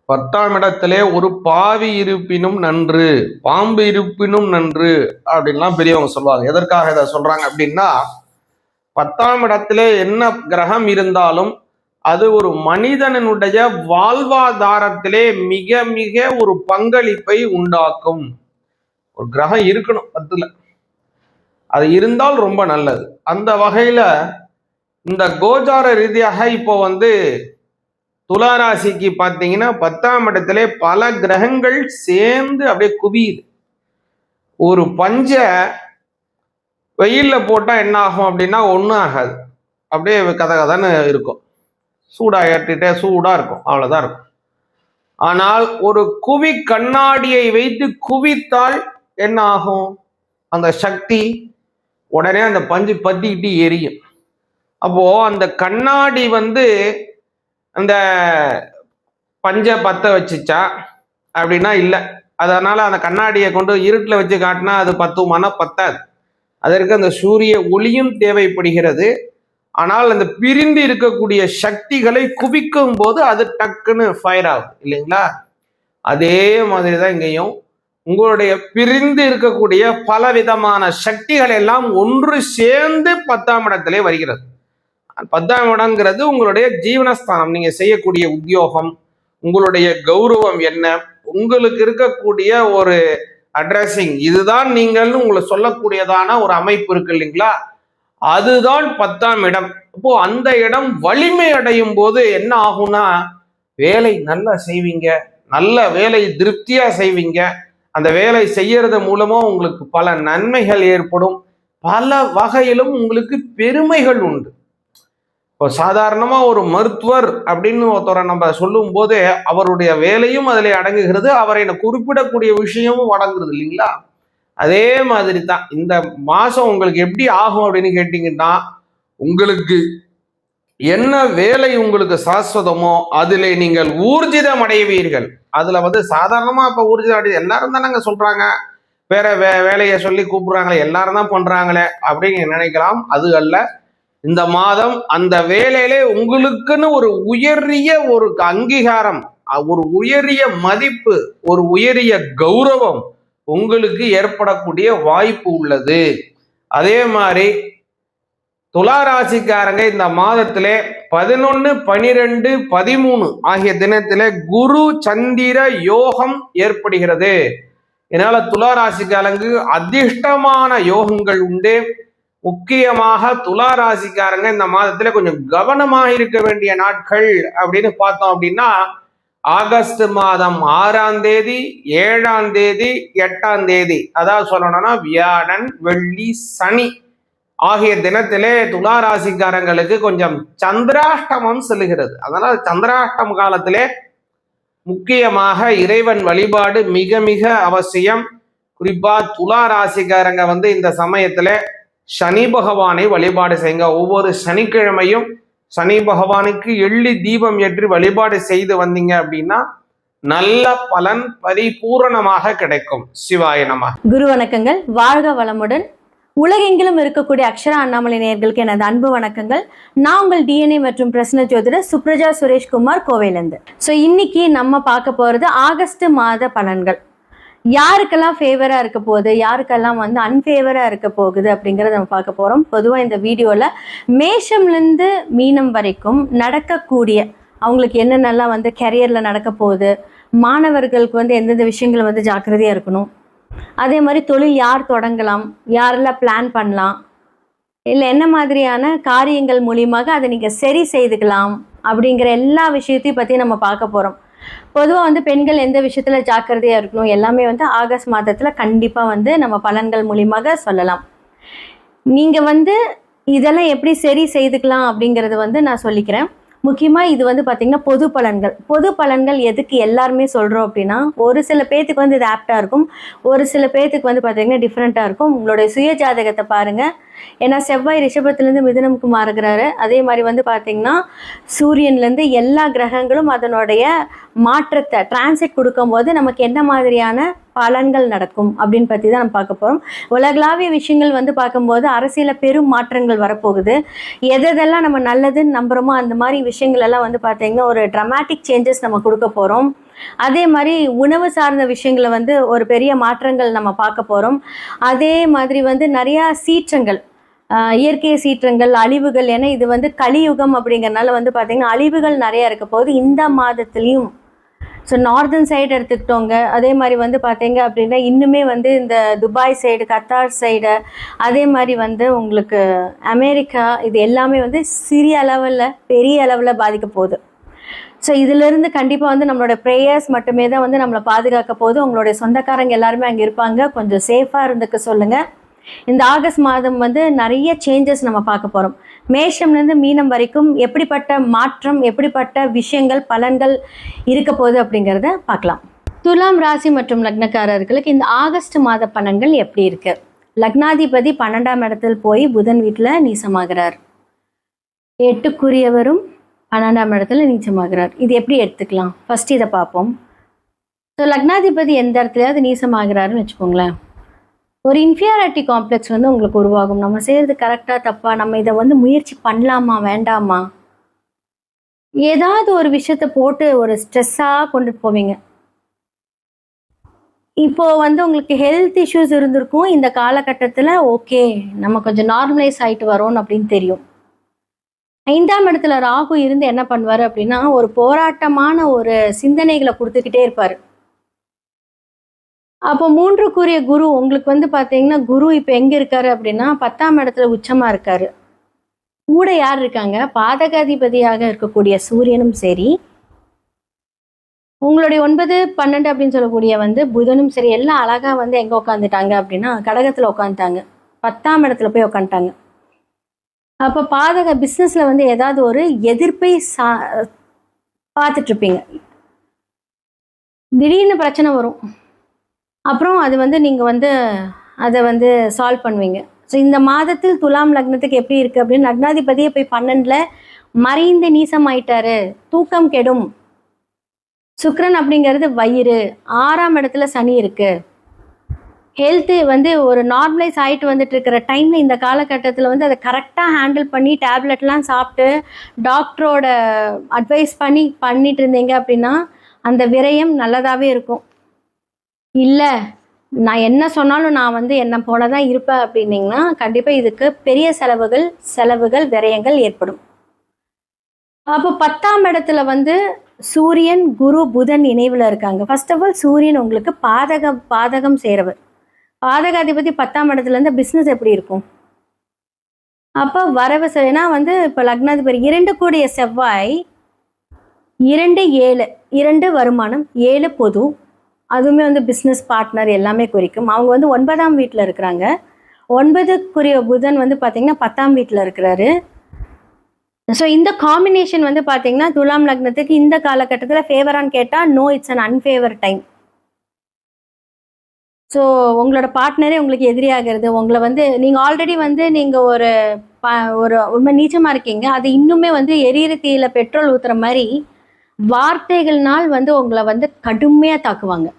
10ஆம் இடத்திலே ஒரு பாவி இருப்பினும் நன்று, பாம்பு இருப்பினும் நன்று அப்படின்லாம் பெரியவங்க சொல்லுவாங்க. எதற்காக இதை சொல்றாங்க அப்படின்னா 10ஆம் இடத்திலே என்ன கிரகம் இருந்தாலும் அது ஒரு மனிதனுடைய வாழ்வாதாரத்திலே மிக மிக ஒரு பங்களிப்பை உண்டாக்கும். ஒரு கிரகம் இருக்கணும் 10ல, அது இருந்தால் ரொம்ப நல்லது. அந்த வகையில இந்த கோச்சார ரீதியாக இப்போ வந்து துளாராசிக்கு பார்த்தீங்கன்னா 10ஆம் இடத்திலே பல கிரகங்கள் சேர்ந்து அப்படியே குவியுது. ஒரு பஞ்ச வெயில்ல போட்டா என்ன ஆகும் அப்படின்னா ஒன்றும் ஆகாது, அப்படியே கதன்னு இருக்கும், சூடாட்டிட்டே சூடா இருக்கும், அவ்வளவுதான் இருக்கும். ஆனால் ஒரு குவி கண்ணாடியை வைத்து குவித்தால் என்ன ஆகும், அந்த சக்தி உடனே அந்த பஞ்சு பத்திக்கிட்டு எரியும். அப்போ அந்த கண்ணாடி வந்து அந்த பஞ்ச பத்த வச்சுச்சா அப்படின்னா இல்லை. அதனால அந்த கண்ணாடியை கொண்டு இருட்டில் வச்சு காட்டினா அது பத்துமானா பத்தாது. அதற்கு அந்த சூரிய ஒளியும் தேவைப்படுகிறது. ஆனால் அந்த பிரிந்து இருக்கக்கூடிய சக்திகளை குவிக்கும் போது அது டக்குன்னு ஃபயர் ஆகுது இல்லைங்களா? அதே மாதிரி தான் இங்கேயும் உங்களுடைய பிரிந்து இருக்கக்கூடிய பல விதமான சக்திகள் எல்லாம் ஒன்று சேர்ந்து 10ஆம் இடத்திலே வருகிறது. 10ஆம் இடங்கிறது உங்களுடைய ஜீவனஸ்தானம், நீங்க செய்யக்கூடிய உத்தியோகம், உங்களுடைய கௌரவம் என்ன, உங்களுக்கு இருக்கக்கூடிய ஒரு அட்ரஸிங், இதுதான் நீங்கள்னு உங்களை சொல்லக்கூடியதான ஒரு அமைப்பு இருக்கு இல்லைங்களா? அதுதான் 10ஆம் இடம். அப்போ அந்த இடம் வலிமை அடையும் போது என்ன ஆகும்னா வேலை நல்லா செய்வீங்க, நல்ல வேலை திருப்தியா செய்வீங்க. அந்த வேலை செய்யறது மூலமா உங்களுக்கு பல நன்மைகள் ஏற்படும், பல வகையிலும் உங்களுக்கு பெருமைகள் உண்டு. இப்போ சாதாரணமா ஒரு மருத்துவர் அப்படின்னு ஒருத்தரை நம்ம சொல்லும் போது அவருடைய வேலையும் அதில் அடங்குகிறது, அவரை குறிப்பிடக்கூடிய விஷயமும் அடங்குறது இல்லைங்களா? அதே மாதிரி தான் இந்த மாசம் உங்களுக்கு எப்படி ஆகும் அப்படின்னு கேட்டீங்கன்னா உங்களுக்கு என்ன வேலை உங்களுக்கு சாஸ்வதமோ அதில் நீங்கள் ஊர்ஜிதம் அடைவீர்கள். அதுல வந்து சாதாரணமா இப்ப ஊர்ஜிதம் அடைய எல்லாரும் தானங்க சொல்றாங்க, வேற வேலையை சொல்லி கூப்பிடுறாங்களே, எல்லாரும் தான் பண்றாங்களே அப்படின்னு நினைக்கலாம். அது அல்ல. இந்த மாதம் அந்த வேலையிலே உங்களுக்குன்னு ஒரு உயரிய ஒரு அங்கீகாரம், ஒரு உயரிய மதிப்பு, ஒரு உயரிய கௌரவம் உங்களுக்கு ஏற்படக்கூடிய வாய்ப்பு உள்ளது. அதே மாதிரி துளாராசிக்காரங்க இந்த மாதத்திலே 11, 12, 13 ஆகிய தினத்திலே குரு சந்திர யோகம் ஏற்படுகிறது. இதனால துளாராசிக்காரங்க அதிர்ஷ்டமான யோகங்கள் உண்டு. முக்கியமாக துளாராசிக்காரங்க இந்த மாதத்துல கொஞ்சம் கவனமாக இருக்க வேண்டிய நாட்கள் அப்படின்னு பார்த்தோம் அப்படின்னா ஆகஸ்ட் மாதம் 6ஆம் தேதி, 7ஆம் தேதி, 8ஆம் தேதி, அதாவது சொல்லணும்னா வியாழன், வெள்ளி, சனி ஆகிய தினத்திலே துளாராசிக்காரங்களுக்கு கொஞ்சம் சந்திராஷ்டமம் செல்கிறது. அதனால சந்திராஷ்டம காலத்திலே முக்கியமாக இறைவன் வழிபாடு மிக மிக அவசியம். குறிப்பா துளாராசிக்காரங்க இந்த சமயத்துல சனி பகவானை வழிபாடு செய்யுங்க. ஒவ்வொரு சனிக்கிழமையும் சனி பகவானுக்கு எள்ளி தீபம் ஏற்றி வழிபாடு செய்து வந்தீங்க அப்படின்னா நல்ல பலன் பரிபூரணமாக கிடைக்கும். சிவாய நம. குரு வணக்கங்கள். வாழ்க வளமுடன். உலகெங்கிலும் இருக்கக்கூடிய அக்ஷரா அண்ணாமலை நேயர்களுக்கு எனது அன்பு வணக்கங்கள். நான் உங்கள் டிஎன்ஏ மற்றும் பிரசன்ன ஜோதிடர் சுப்ரஜா சுரேஷ்குமார், கோவையிலேருந்து. ஸோ இன்னைக்கு நம்ம பார்க்க போகிறது ஆகஸ்ட் மாத பலன்கள். யாருக்கெல்லாம் ஃபேவராக இருக்க போகுது, யாருக்கெல்லாம் அன்ஃபேவராக இருக்க போகுது அப்படிங்கிறத நம்ம பார்க்க போகிறோம். பொதுவாக இந்த வீடியோவில் மேஷம்லேருந்து மீனம் வரைக்கும் நடக்கக்கூடிய அவங்களுக்கு என்னென்னலாம் கெரியரில் நடக்க போகுது, மாணவர்களுக்கு எந்தெந்த விஷயங்கள் ஜாக்கிரதையாக இருக்கணும், அதே மாதிரி தொழில் யார் தொடங்கலாம், யாரெல்லாம் பிளான் பண்ணலாம், இல்லை என்ன மாதிரியான காரியங்கள் மூலியமாக அதை நீங்கள் சரி செய்துக்கலாம் அப்படிங்கிற எல்லா விஷயத்தையும் பற்றி நம்ம பார்க்க போகிறோம். பொதுவாக பெண்கள் எந்த விஷயத்தில் ஜாக்கிரதையாக இருக்கணும் எல்லாமே ஆகஸ்ட் மாதத்தில் கண்டிப்பாக நம்ம பலன்கள் மூலியமாக சொல்லலாம். நீங்கள் இதெல்லாம் எப்படி சரி செய்துக்கலாம் அப்படிங்கிறது நான் சொல்லிக்கிறேன். முக்கியமாக இது பார்த்திங்கன்னா பொது பலன்கள். பொது பலன்கள் எதுக்கு எல்லாருமே சொல்கிறோம் அப்படின்னா, ஒரு சில பேர்த்துக்கு இது ஆப்டாக இருக்கும், ஒரு சில பேர்த்துக்கு பார்த்திங்கன்னா டிஃப்ரெண்ட்டாக இருக்கும். உங்களுடைய சுய ஜாதகத்தை பாருங்கள். ஏன்னா செவ்வாய் ரிஷபத்துலேருந்து மிதுனமுக்கு மாறுகிறாரு. அதே மாதிரி பார்த்திங்கன்னா சூரியன்லேருந்து எல்லா கிரகங்களும் அதனுடைய மாற்றத்தை டிரான்சிட் கொடுக்கும்போது நமக்கு என்ன மாதிரியான பலன்கள் நடக்கும் அப்படின்னு பற்றி தான் நம்ம பார்க்க போகிறோம். உலகளாவிய விஷயங்கள் பார்க்கும்போது அரசியலில் பெரும் மாற்றங்கள் வரப்போகுது. எதெல்லாம் நம்ம நல்லதுன்னு நம்புகிறோமோ அந்த மாதிரி விஷயங்கள் எல்லாம் பார்த்திங்கன்னா ஒரு ட்ரமாட்டிக் சேஞ்சஸ் நம்ம கொடுக்க போகிறோம். அதே மாதிரி உணவு சார்ந்த விஷயங்களை ஒரு பெரிய மாற்றங்கள் நம்ம பார்க்க போகிறோம். அதே மாதிரி நிறையா சீற்றங்கள், இயற்கை சீற்றங்கள், அழிவுகள், ஏன்னா இது கலியுகம் அப்படிங்கிறனால பார்த்திங்கன்னா அழிவுகள் நிறையா இருக்க போகுது இந்த மாதத்துலேயும். ஸோ நார்தன் சைடு எடுத்துக்கிட்டோங்க. அதே மாதிரி பார்த்தீங்க அப்படின்னா இன்னுமே இந்த துபாய் சைடு, கத்தார் சைடு, அதே மாதிரி உங்களுக்கு அமெரிக்கா, இது எல்லாமே சிறிய அளவில் பெரிய அளவில் பாதிக்க போகுது. ஸோ இதிலிருந்து கண்டிப்பாக நம்மளோட ப்ரேயர்ஸ் மட்டுமே தான் நம்மளை பாதுகாக்க போகுது. உங்களுடைய சொந்தக்காரங்க எல்லாருமே அங்கே இருப்பாங்க, கொஞ்சம் சேஃபாக இருந்துக்க சொல்லுங்கள். இந்த ஆகஸ்ட் மாதம் நிறைய சேஞ்சஸ் நம்ம பார்க்க போகிறோம். மேஷம்லேருந்து மீனம் வரைக்கும் எப்படிப்பட்ட மாற்றம், எப்படிப்பட்ட விஷயங்கள், பலன்கள் இருக்க போகுது அப்படிங்கிறத பார்க்கலாம். துலாம் ராசி மற்றும் லக்னக்காரர்களுக்கு இந்த ஆகஸ்ட் மாத பலன்கள் எப்படி இருக்கு? லக்னாதிபதி 12ஆம் இடத்தில் போய் புதன் வீட்டில் நீசமாகிறார். 8க்குரியவரும் 12ஆம் இடத்துல நீச்சமாகிறார். இது எப்படி எடுத்துக்கலாம்? ஃபர்ஸ்ட் இதை பார்ப்போம். ஸோ லக்னாதிபதி எந்த இடத்துலையாவது நீசமாகிறாருன்னு வச்சுக்கோங்களேன், ஒரு இன்ஃபீரியாரிட்டி காம்ப்ளெக்ஸ் உங்களுக்கு உருவாகும். நம்ம செய்கிறது கரெக்டாக தப்பா, நம்ம இதை முயற்சி பண்ணலாமா வேண்டாமா, ஏதாவது ஒரு விஷயத்த போட்டு ஒரு ஸ்ட்ரெஸ்ஸாக கொண்டுட்டு போவீங்க. இப்போது உங்களுக்கு ஹெல்த் இஷ்யூஸ் இருந்திருக்கும் இந்த காலகட்டத்தில். ஓகே, நம்ம கொஞ்சம் நார்மலைஸ் ஆகிட்டு வரோம் அப்படின்னு தெரியும். 5ஆம் இடத்துல ராகு இருந்து என்ன பண்ணுவார் அப்படின்னா, ஒரு போராட்டமான ஒரு சிந்தனைகளை கொடுத்துக்கிட்டே இருப்பார். அப்போ 3க்குரிய குரு உங்களுக்கு பார்த்தீங்கன்னா, குரு இப்போ எங்கே இருக்காரு அப்படின்னா 10ஆம் இடத்துல உச்சமாக இருக்காரு. கூட யார் இருக்காங்க? பாதகாதிபதியாக இருக்கக்கூடிய சூரியனும் சரி, உங்களுடைய 9, 12 அப்படின்னு சொல்லக்கூடிய புதனும் சரி, எல்லாம் அழகாக எங்கே உட்காந்துட்டாங்க அப்படின்னா கடகத்தில் உட்காந்துட்டாங்க, 10ஆம் இடத்துல போய் உட்காந்துட்டாங்க. அப்போ பிஸ்னஸில் ஏதாவது ஒரு எதிர்ப்பை பார்த்துட்ருப்பீங்க. திடீர்னு பிரச்சனை வரும், அப்புறம் அது நீங்கள் அதை சால்வ் பண்ணுவீங்க. ஸோ இந்த மாதத்தில் துலாம் லக்னத்துக்கு எப்படி இருக்குது அப்படின்னு, லக்னாதிபதியை போய் 12ல் மறைந்து நீசம் ஆயிட்டாரு, தூக்கம் கெடும். சுக்கிரன் அப்படிங்கிறது வயிறு, 6ஆம் இடத்துல சனி இருக்குது, ஹெல்த்து வந்து ஒரு நார்மலைஸ் ஆகிட்டு வந்துட்டு இருக்கிற டைமில் இந்த காலகட்டத்தில் வந்து அதை கரெக்டாக ஹேண்டில் பண்ணி டேப்லெட்லாம் சாப்பிட்டு டாக்டரோட அட்வைஸ் பண்ணிட்டு இருந்தீங்க அப்படின்னா அந்த விரயம் நல்லதாகவே இருக்கும். இல்லை நான் என்ன சொன்னாலும் நான் வந்து என்ன போல தான் இருப்பேன் அப்படின்னீங்கன்னா கண்டிப்பாக இதுக்கு பெரிய செலவுகள் விரயங்கள் ஏற்படும். அப்போ 10ஆம் இடத்துல வந்து சூரியன் குரு புதன் இணைவில் இருக்காங்க. ஃபர்ஸ்ட் ஆஃப் ஆல் சூரியன் உங்களுக்கு பாதகம் சேரவர். பாதகாதிபதி 10ஆம் இடத்துல இருந்து பிஸ்னஸ் எப்படி இருக்கும்? அப்போ வரவு ஏன்னா வந்து இப்போ லக்னாதிபதி 2 கூடிய செவ்வாய் 2 7 2 வருமானம் 7 பொது, அதுவுமே வந்து பிஸ்னஸ் பார்ட்னர் எல்லாமே குறிக்கும். அவங்க வந்து 9ஆம் வீட்டில் இருக்கிறாங்க. 9க்குரிய புதன் வந்து பார்த்தீங்கன்னா 10ஆம் வீட்டில் இருக்கிறாரு. ஸோ இந்த காம்பினேஷன் வந்து பார்த்தீங்கன்னா துலாம் லக்னத்துக்கு இந்த காலகட்டத்தில் ஃபேவரான்னு கேட்டால் no, it's an unfavour time. So உங்களோட பார்ட்னரே உங்களுக்கு எதிரியாகிறது, உங்களை வந்து நீங்கள் ஆல்ரெடி வந்து நீங்கள் ஒரு ரொம்ப நீச்சமாக இருக்கீங்க, அது இன்னுமே வந்து எரியிற தீயில பெட்ரோல் ஊற்றுற மாதிரி வார்த்தைகள்னால் வந்து உங்களை வந்து கடுமையாக தாக்குவாங்க.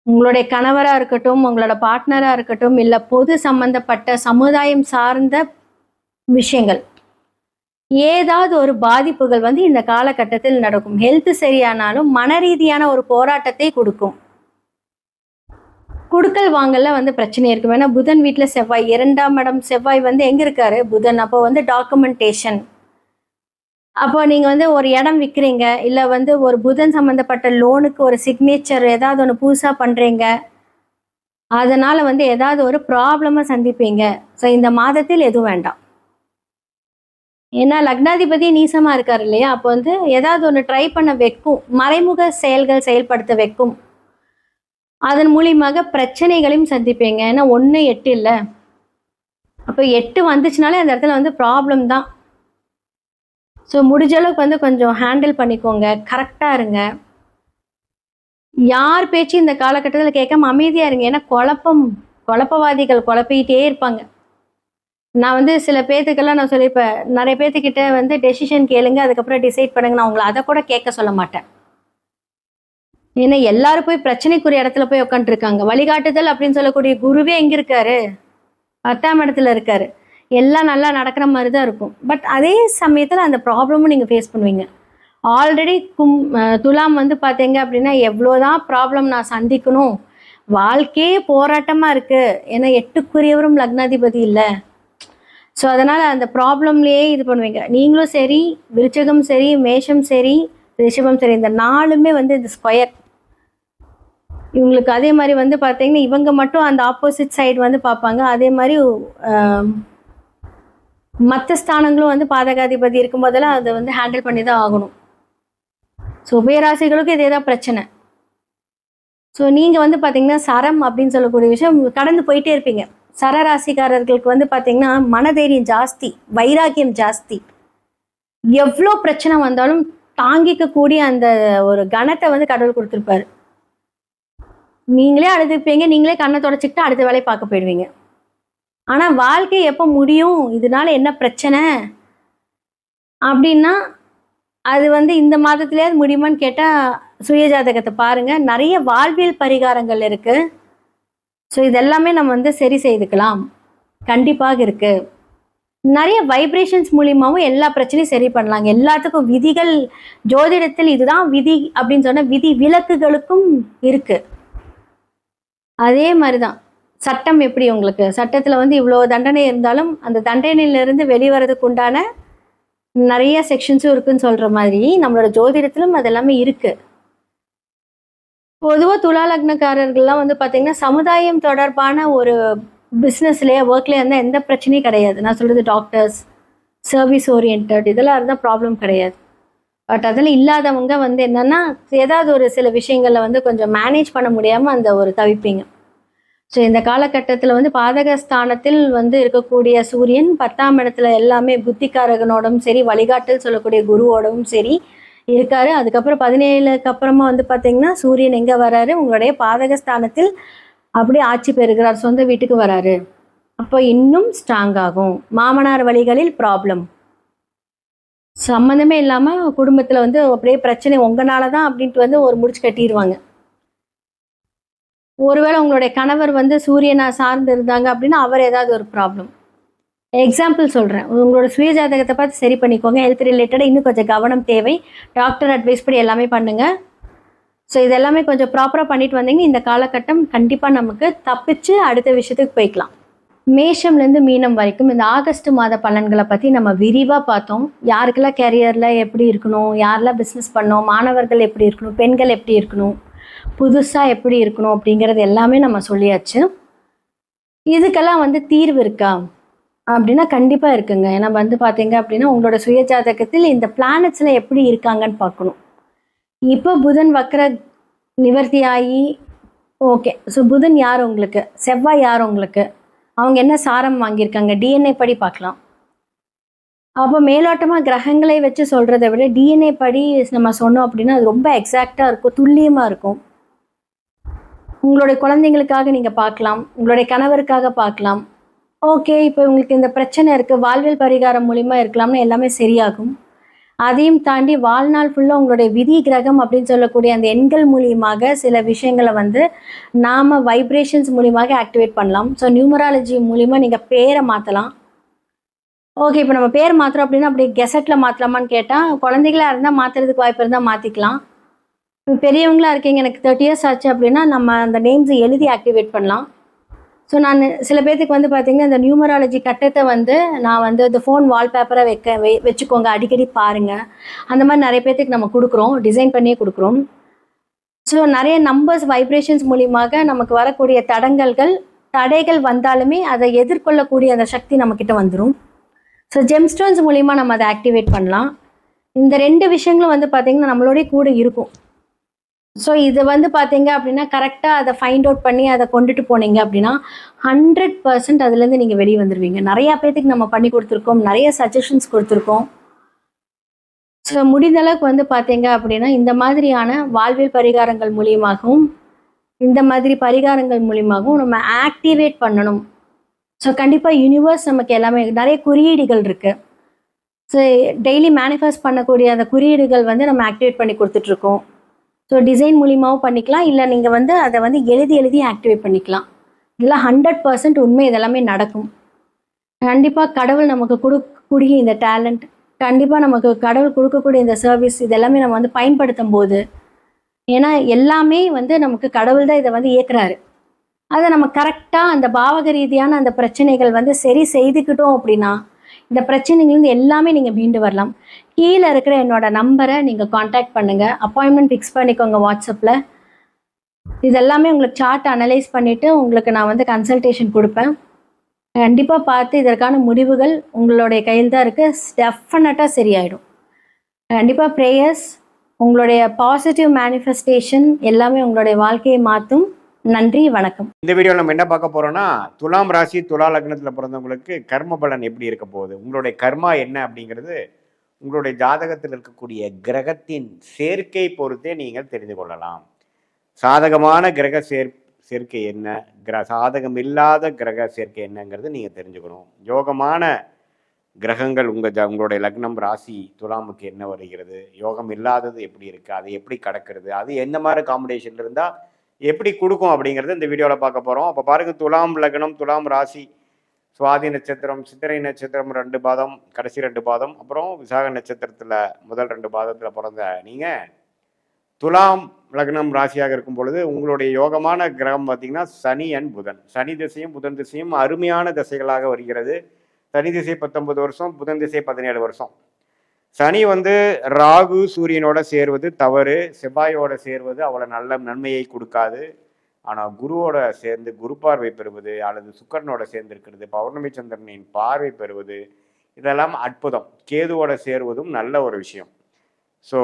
உங்களுடைய கணவராக இருக்கட்டும், உங்களோட பார்ட்னராக இருக்கட்டும், இல்லை பொது சம்பந்தப்பட்ட சமுதாயம் சார்ந்த விஷயங்கள் ஏதாவது ஒரு பாதிப்புகள் வந்து இந்த காலகட்டத்தில் நடக்கும். ஹெல்த் சரியானாலும் மன ரீதியான ஒரு போராட்டத்தை கொடுக்கும். குடுக்கல் வாங்கல வந்து பிரச்சனை இருக்கும். ஏன்னா புதன் வீட்டில் செவ்வாய், 2ஆம் இடம் செவ்வாய் வந்து எங்கே இருக்காரு? புதன். அப்போ வந்து டாக்குமெண்டேஷன். அப்போ நீங்கள் வந்து ஒரு இடம் விற்கிறீங்க, இல்லை வந்து ஒரு புதன் சம்மந்தப்பட்ட லோனுக்கு ஒரு சிக்னேச்சர் ஏதாவது ஒன்று புதுசாக பண்ணுறீங்க, அதனால் வந்து ஏதாவது ஒரு ப்ராப்ளமாக சந்திப்பீங்க. ஸோ இந்த மாதத்தில் எதுவும் வேண்டாம். ஏன்னா லக்னாதிபதி நீசமாக இருக்கார் இல்லையா? அப்போ வந்து ஏதாவது ஒன்று ட்ரை பண்ண வைக்கும், மறைமுக செயல்கள் செயல்படுத்த வைக்கும். அதன் மூலியமாக பிரச்சனைகளையும் சந்திப்பீங்க. ஏன்னா 1 8 இல்லை, அப்போ 8 வந்துச்சுனாலே அந்த இடத்துல வந்து ப்ராப்ளம் தான். ஸோ முடிஞ்ச அளவுக்கு வந்து கொஞ்சம் ஹேண்டில் பண்ணிக்கோங்க, கரெக்டாக இருங்க. யார் பேச்சு இந்த காலகட்டத்தில் கேட்காம அமைதியாக இருங்க. ஏன்னா குழப்பவாதிகள் குழப்பிக்கிட்டே இருப்பாங்க. நான் வந்து சில பேர்த்துக்கெல்லாம் நான் சொல்லியிருப்பேன், நிறைய பேர்த்துக்கிட்ட வந்து டெசிஷன் கேளுங்க, அதுக்கப்புறம் டிசைட் பண்ணுங்க. நான் உங்களை அதை கூட கேட்க சொல்ல மாட்டேன். ஏன்னா எல்லாரும் போய் பிரச்சனைக்குரிய இடத்துல போய் உட்காந்துருக்காங்க. வழிகாட்டுதல் அப்படின்னு சொல்லக்கூடிய குருவே எங்கே இருக்காரு? 10ஆம் இடத்துல இருக்காரு. எல்லாம் நல்லா நடக்கிற மாதிரி தான் இருக்கும். பட் அதே சமயத்தில் அந்த ப்ராப்ளமும் நீங்கள் ஃபேஸ் பண்ணுவீங்க. ஆல்ரெடி துலாம் வந்து பார்த்தீங்க அப்படின்னா எவ்வளோதான் ப்ராப்ளம் நான் சந்திக்கணும், வாழ்க்கையே போராட்டமாக இருக்குது. ஏன்னா 8க்குரியவரும் லக்னாதிபதி இல்லை. ஸோ அதனால் அந்த ப்ராப்ளம்லேயே இது பண்ணுவீங்க. நீங்களும் சரி, விருச்சகம் சரி, மேஷம் சரி, ரிஷபம் சரி, இந்த 4மே வந்து இந்த ஸ்கொயர் இவங்களுக்கு. அதே மாதிரி வந்து பார்த்தீங்கன்னா இவங்க மட்டும் அந்த ஆப்போசிட் சைடு வந்து பார்ப்பாங்க. அதே மாதிரி மற்ற ஸ்தானங்களும் வந்து பாதகாதிபதி இருக்கும் போதெல்லாம் அதை வந்து ஹேண்டில் பண்ணி தான் ஆகணும். ஸோ உபயராசிகளுக்கும் இதே தான் பிரச்சனை. ஸோ நீங்கள் வந்து பார்த்தீங்கன்னா சரம் அப்படின்னு சொல்லக்கூடிய விஷயம் கடந்து போயிட்டே இருப்பீங்க. சரராசிக்காரர்களுக்கு வந்து பார்த்தீங்கன்னா மனதைரியம் ஜாஸ்தி, வைராக்கியம் ஜாஸ்தி. எவ்வளோ பிரச்சனை வந்தாலும் தாங்கிக்கக்கூடிய அந்த ஒரு கணத்தை வந்து கடவுள் கொடுத்துருப்பாரு. நீங்களே அழுதுப்பீங்க, நீங்களே கண்ணை தொடச்சிக்கிட்டு அடுத்த வேலையை பார்க்க போயிடுவீங்க. ஆனால் வாழ்க்கை எப்போ முடியும், இதனால என்ன பிரச்சனை அப்படின்னா அது வந்து இந்த மாதத்துலேயாவது முடியுமான்னு கேட்டால் சுயஜாதகத்தை பாருங்கள், நிறைய வாழ்வியல் பரிகாரங்கள் இருக்குது. ஸோ இதெல்லாமே நம்ம வந்து சரி செய்துக்கலாம், கண்டிப்பாக இருக்குது. நிறைய வைப்ரேஷன்ஸ் மூலியமாகவும் எல்லா பிரச்சனையும் சரி பண்ணலாங்க. எல்லாத்துக்கும் விதிகள், ஜோதிடத்தில் இதுதான் விதி அப்படின்னு சொன்ன விதி விலக்குகளுக்கும் இருக்குது. அதே மாதிரி தான் சட்டம். எப்படி உங்களுக்கு சட்டத்தில் வந்து இவ்வளோ தண்டனை இருந்தாலும் அந்த தண்டனையிலிருந்து வெளிவரதுக்கு உண்டான நிறைய செக்ஷன்ஸும் இருக்குன்னு சொல்கிற மாதிரி நம்மளோட ஜோதிடத்திலும் அதெல்லாமே இருக்குது. பொதுவாக துலா லக்னக்காரர்கள்லாம் வந்து பார்த்திங்கன்னா சமுதாயம் தொடர்பான ஒரு பிஸ்னஸ்லேயே ஒர்க்லேயே இருந்தால் எந்த பிரச்சனையும் கிடையாது. நான் சொல்கிறது டாக்டர்ஸ், சர்வீஸ் ஓரியன்ட், இதெல்லாம் இருந்தால் ப்ராப்ளம் கிடையாது. பட் அதில் இல்லாதவங்க வந்து என்னென்னா ஏதாவது ஒரு சில விஷயங்களில் வந்து கொஞ்சம் மேனேஜ் பண்ண முடியாமல் அந்த ஒரு தவிப்பீங்க. ஸோ இந்த காலகட்டத்தில் வந்து பாதகஸ்தானத்தில் வந்து இருக்கக்கூடிய சூரியன் 10ஆம் இடத்துல எல்லாமே புத்திகாரகனோடும் சரி, வழிகாட்டல் சொல்லக்கூடிய குருவோடவும் சரி இருக்காரு. அதுக்கப்புறம் 17க்கு அப்புறமா வந்து பார்த்தீங்கன்னா சூரியன் எங்கே வராரு? உங்களுடைய பாதகஸ்தானத்தில் அப்படியே ஆட்சி பெறுகிறார், சொந்த வீட்டுக்கு வராரு. அப்போ இன்னும் ஸ்ட்ராங் ஆகும். மாமனார் வழிகளில் ப்ராப்ளம் சம்மந்தமே இல்லாமல் குடும்பத்தில் வந்து அப்படியே பிரச்சனை உங்களால தான் அப்படின்ட்டு வந்து ஒரு முடிச்சு கட்டிடுவாங்க. ஒருவேளை உங்களுடைய கணவர் வந்து சூரியனை சார்ந்து இருந்தாங்க அப்படின்னா அவர் ஏதாவது ஒரு ப்ராப்ளம். எக்ஸாம்பிள் சொல்கிறேன். உங்களோட சுய ஜாதகத்தை பார்த்து சரி பண்ணிக்கோங்க. ஹெல்த் ரிலேட்டடாக இன்னும் கொஞ்சம் கவனம் தேவை. டாக்டர் அட்வைஸ் படி எல்லாமே பண்ணுங்கள். ஸோ இது எல்லாமே கொஞ்சம் ப்ராப்பராக பண்ணிட்டு வந்தீங்க இந்த காலகட்டம் கண்டிப்பாக நமக்கு தப்பிச்சு அடுத்த விஷயத்துக்கு போய்க்கலாம். மேஷம்லேருந்து மீனம் வரைக்கும் இந்த ஆகஸ்ட் மாத பலன்களை பற்றி நம்ம விரிவாக பார்த்தோம். யாருக்கெல்லாம் கேரியரில் எப்படி இருக்கணும், யாரெல்லாம் பிஸ்னஸ் பண்ணணும், மாணவர்கள் எப்படி இருக்கணும், பெண்கள் எப்படி இருக்கணும், புதுசாக எப்படி இருக்கணும் அப்படிங்கிறது எல்லாமே நம்ம சொல்லியாச்சு. இதுக்கெல்லாம் வந்து தீர்வு இருக்கா அப்படின்னா கண்டிப்பாக இருக்குங்க. ஏன்னா வந்து பார்த்தீங்க அப்படின்னா உங்களோட சுய ஜாதகத்தில் இந்த பிளானட்ஸில் எப்படி இருக்காங்கன்னு பார்க்கணும். இப்போ புதன் வக்ர நிவர்த்தி ஆகி ஓகே. ஸோ புதன் யார் உங்களுக்கு, செவ்வாய் யார் உங்களுக்கு, அவங்க என்ன சாரம் வாங்கியிருக்காங்க டிஎன்ஏ படி பார்க்கலாம். அப்போ மேலோட்டமாக கிரகங்களை வச்சு சொல்கிறத விட டிஎன்ஏ படி நம்ம சொன்னோம் அப்படின்னா அது ரொம்ப எக்ஸாக்டாக இருக்கும், துல்லியமாக இருக்கும். உங்களுடைய குழந்தைங்களுக்காக நீங்கள் பார்க்கலாம், உங்களுடைய கணவருக்காக பார்க்கலாம். ஓகே இப்போ உங்களுக்கு இந்த பிரச்சனை இருக்குது, வாழ்வியல் பரிகாரம் மூலிமா இருக்கலாம்னு எல்லாமே சரியாகும். அதையும் தாண்டி வாழ்நாள் ஃபுல்லாக உங்களுடைய விதி கிரகம் அப்படின்னு சொல்லக்கூடிய அந்த எண்கள் மூலியமாக சில விஷயங்களை வந்து நாம் வைப்ரேஷன்ஸ் மூலியமாக ஆக்டிவேட் பண்ணலாம். ஸோ நியூமராலஜி மூலிமா நீங்கள் பேரை மாற்றலாம். ஓகே இப்போ நம்ம பேர் மாற்றுறோம் அப்படின்னா அப்படி கெசட்டில் மாற்றலாமான்னு கேட்டால் குழந்தைகளாக இருந்தால் மாற்றுறதுக்கு வாய்ப்பு இருந்தால் மாற்றிக்கலாம். பெரியவங்களாக இருக்கீங்க எனக்கு 30 years ஆச்சு அப்படின்னா நம்ம அந்த நேம்ஸை எழுதி ஆக்டிவேட் பண்ணலாம். ஸோ நான் சில பேர்த்துக்கு வந்து பார்த்திங்கன்னா இந்த நியூமராலஜி கட்டத்தை வந்து நான் வந்து இந்த ஃபோன் வால்பேப்பரை வச்சுக்கோங்க, அடிக்கடி பாருங்கள், அந்த மாதிரி நிறைய பேர்த்துக்கு நம்ம கொடுக்குறோம், டிசைன் பண்ணியே கொடுக்குறோம். ஸோ நிறைய நம்பர்ஸ் வைப்ரேஷன்ஸ் மூலியமாக நமக்கு வரக்கூடிய தடைகள் வந்தாலுமே அதை எதிர்கொள்ளக்கூடிய அந்த சக்தி நம்மக்கிட்ட வந்துடும். ஸோ ஜெம்ஸ்டோன்ஸ் மூலிமா நம்ம அதை ஆக்டிவேட் பண்ணலாம். இந்த 2 விஷயங்களும் வந்து பார்த்திங்கன்னா நம்மளோடய கூட இருக்கும். ஸோ இது வந்து பார்த்தீங்க அப்படின்னா கரெக்டாக அதை ஃபைண்ட் அவுட் பண்ணி அதை கொண்டுட்டு போனீங்க அப்படின்னா 100% அதுலேருந்து நீங்கள் வெளியே வந்துடுவீங்க. நிறையா பேர்த்துக்கு நம்ம பண்ணி கொடுத்துருக்கோம், நிறைய சஜஷன்ஸ் கொடுத்துருக்கோம். ஸோ முடிந்த அளவுக்கு வந்து பார்த்தீங்க அப்படின்னா இந்த மாதிரியான வாழ்வியல் பரிகாரங்கள் மூலியமாகவும் நம்ம ஆக்டிவேட் பண்ணணும். ஸோ கண்டிப்பாக யூனிவர்ஸ் நமக்கு எல்லாமே நிறைய குறியீடுகள் இருக்குது. ஸோ டெய்லி மேனிஃபெஸ்ட் பண்ணக்கூடிய அந்த குறியீடுகள் வந்து நம்ம ஆக்டிவேட் பண்ணி கொடுத்துட்ருக்கோம். ஸோ டிசைன் மூலியமாகவும் பண்ணிக்கலாம், இல்லை நீங்கள் வந்து அதை வந்து எழுதி ஆக்டிவேட் பண்ணிக்கலாம். இதெல்லாம் 100% உண்மை, இதெல்லாமே நடக்கும். கண்டிப்பாக கடவுள் நமக்கு கொடுக்கக்கூடிய இந்த டேலண்ட், கண்டிப்பாக நமக்கு கடவுள் கொடுக்கக்கூடிய இந்த சர்வீஸ் இதெல்லாமே நம்ம வந்து பயன்படுத்தும் போது, ஏன்னா எல்லாமே வந்து நமக்கு கடவுள் தான் இதை வந்து இயக்குறாரு. அதை நம்ம கரெக்டாக அந்த பாவக ரீதியான அந்த பிரச்சனைகள் வந்து சரி செய்துக்கிட்டோம் அப்படின்னா இந்த பிரச்சனைகள்லேருந்து எல்லாமே நீங்கள் மீண்டு வரலாம். கீழே இருக்கிற என்னோட நம்பரை நீங்கள் காண்டாக்ட் பண்ணுங்கள், அப்பாயின்மெண்ட் ஃபிக்ஸ் பண்ணிக்கோங்க வாட்ஸ்அப்பில். இதெல்லாமே உங்களுக்கு சார்ட் அனலைஸ் பண்ணிவிட்டு உங்களுக்கு நான் வந்து கன்சல்டேஷன் கொடுப்பேன். கண்டிப்பாக பார்த்து இதற்கான முடிவுகள் உங்களுடைய கையில் தான் இருக்குது, டெஃபினட்டாக சரியாயிடும். கண்டிப்பாக ப்ரேயர்ஸ், உங்களுடைய பாசிட்டிவ் மேனிஃபெஸ்டேஷன் எல்லாமே உங்களுடைய வாழ்க்கையை மாற்றும். நன்றி, வணக்கம். இந்த வீடியோவில் நம்ம என்ன பார்க்க போறோம்னா, துலாம் ராசி துலா லக்னத்தில் பிறந்தவங்களுக்கு கர்ம பலன் எப்படி இருக்க போகுது, உங்களுடைய கர்மா என்ன அப்படிங்கிறது உங்களுடைய ஜாதகத்தில் இருக்கக்கூடிய கிரகத்தின் சேர்க்கை பொறுத்தே நீங்கள் தெரிந்து கொள்ளலாம். சாதகமான கிரக சேர்க்கை என்ன, சாதகம் இல்லாத கிரக சேர்க்கை என்னங்கிறது நீங்கள் தெரிஞ்சுக்கணும். யோகமான கிரகங்கள் உங்களுடைய லக்னம் ராசி துலாமுக்கு என்ன வருகிறது, யோகம் இல்லாதது எப்படி இருக்குது, அது எப்படி கடக்கிறது, அது எந்த மாதிரி காம்பினேஷன் இருந்தால் எப்படி கொடுக்கும் அப்படிங்கிறது இந்த வீடியோவில் பார்க்க போகிறோம். அப்போ பாருங்கள், துலாம் லக்னம் துலாம் ராசி, சுவாதி நட்சத்திரம், சித்திரை நட்சத்திரம் 2 பாதம், கடைசி 2 பாதம், அப்புறம் விசாக நட்சத்திரத்தில் முதல் 2 பாதத்தில் பிறந்த நீங்கள் துலாம் லக்னம் ராசியாக இருக்கும் பொழுது உங்களுடைய யோகமான கிரகம் பார்த்திங்கன்னா சனி அண்ட் புதன். சனி திசையும் புதன் திசையும் அருமையான திசைகளாக வருகிறது. சனி திசை 19 வருஷம், புதன் திசை 17 வருஷம். சனி வந்து ராகு சூரியனோட சேர்வது தவறு, செவ்வாயோட சேர்வது அவ்வளோ நல்ல நன்மையை கொடுக்காது. ஆனால் குருவோட சேர்ந்து குரு பார்வை பெறுவது அல்லது சுக்கரனோட சேர்ந்து இருக்கிறது, பௌர்ணமி சந்திரனின் பார்வை பெறுவது, இதெல்லாம் அற்புதம். கேதுவோட சேருவதும் நல்ல ஒரு விஷயம். ஸோ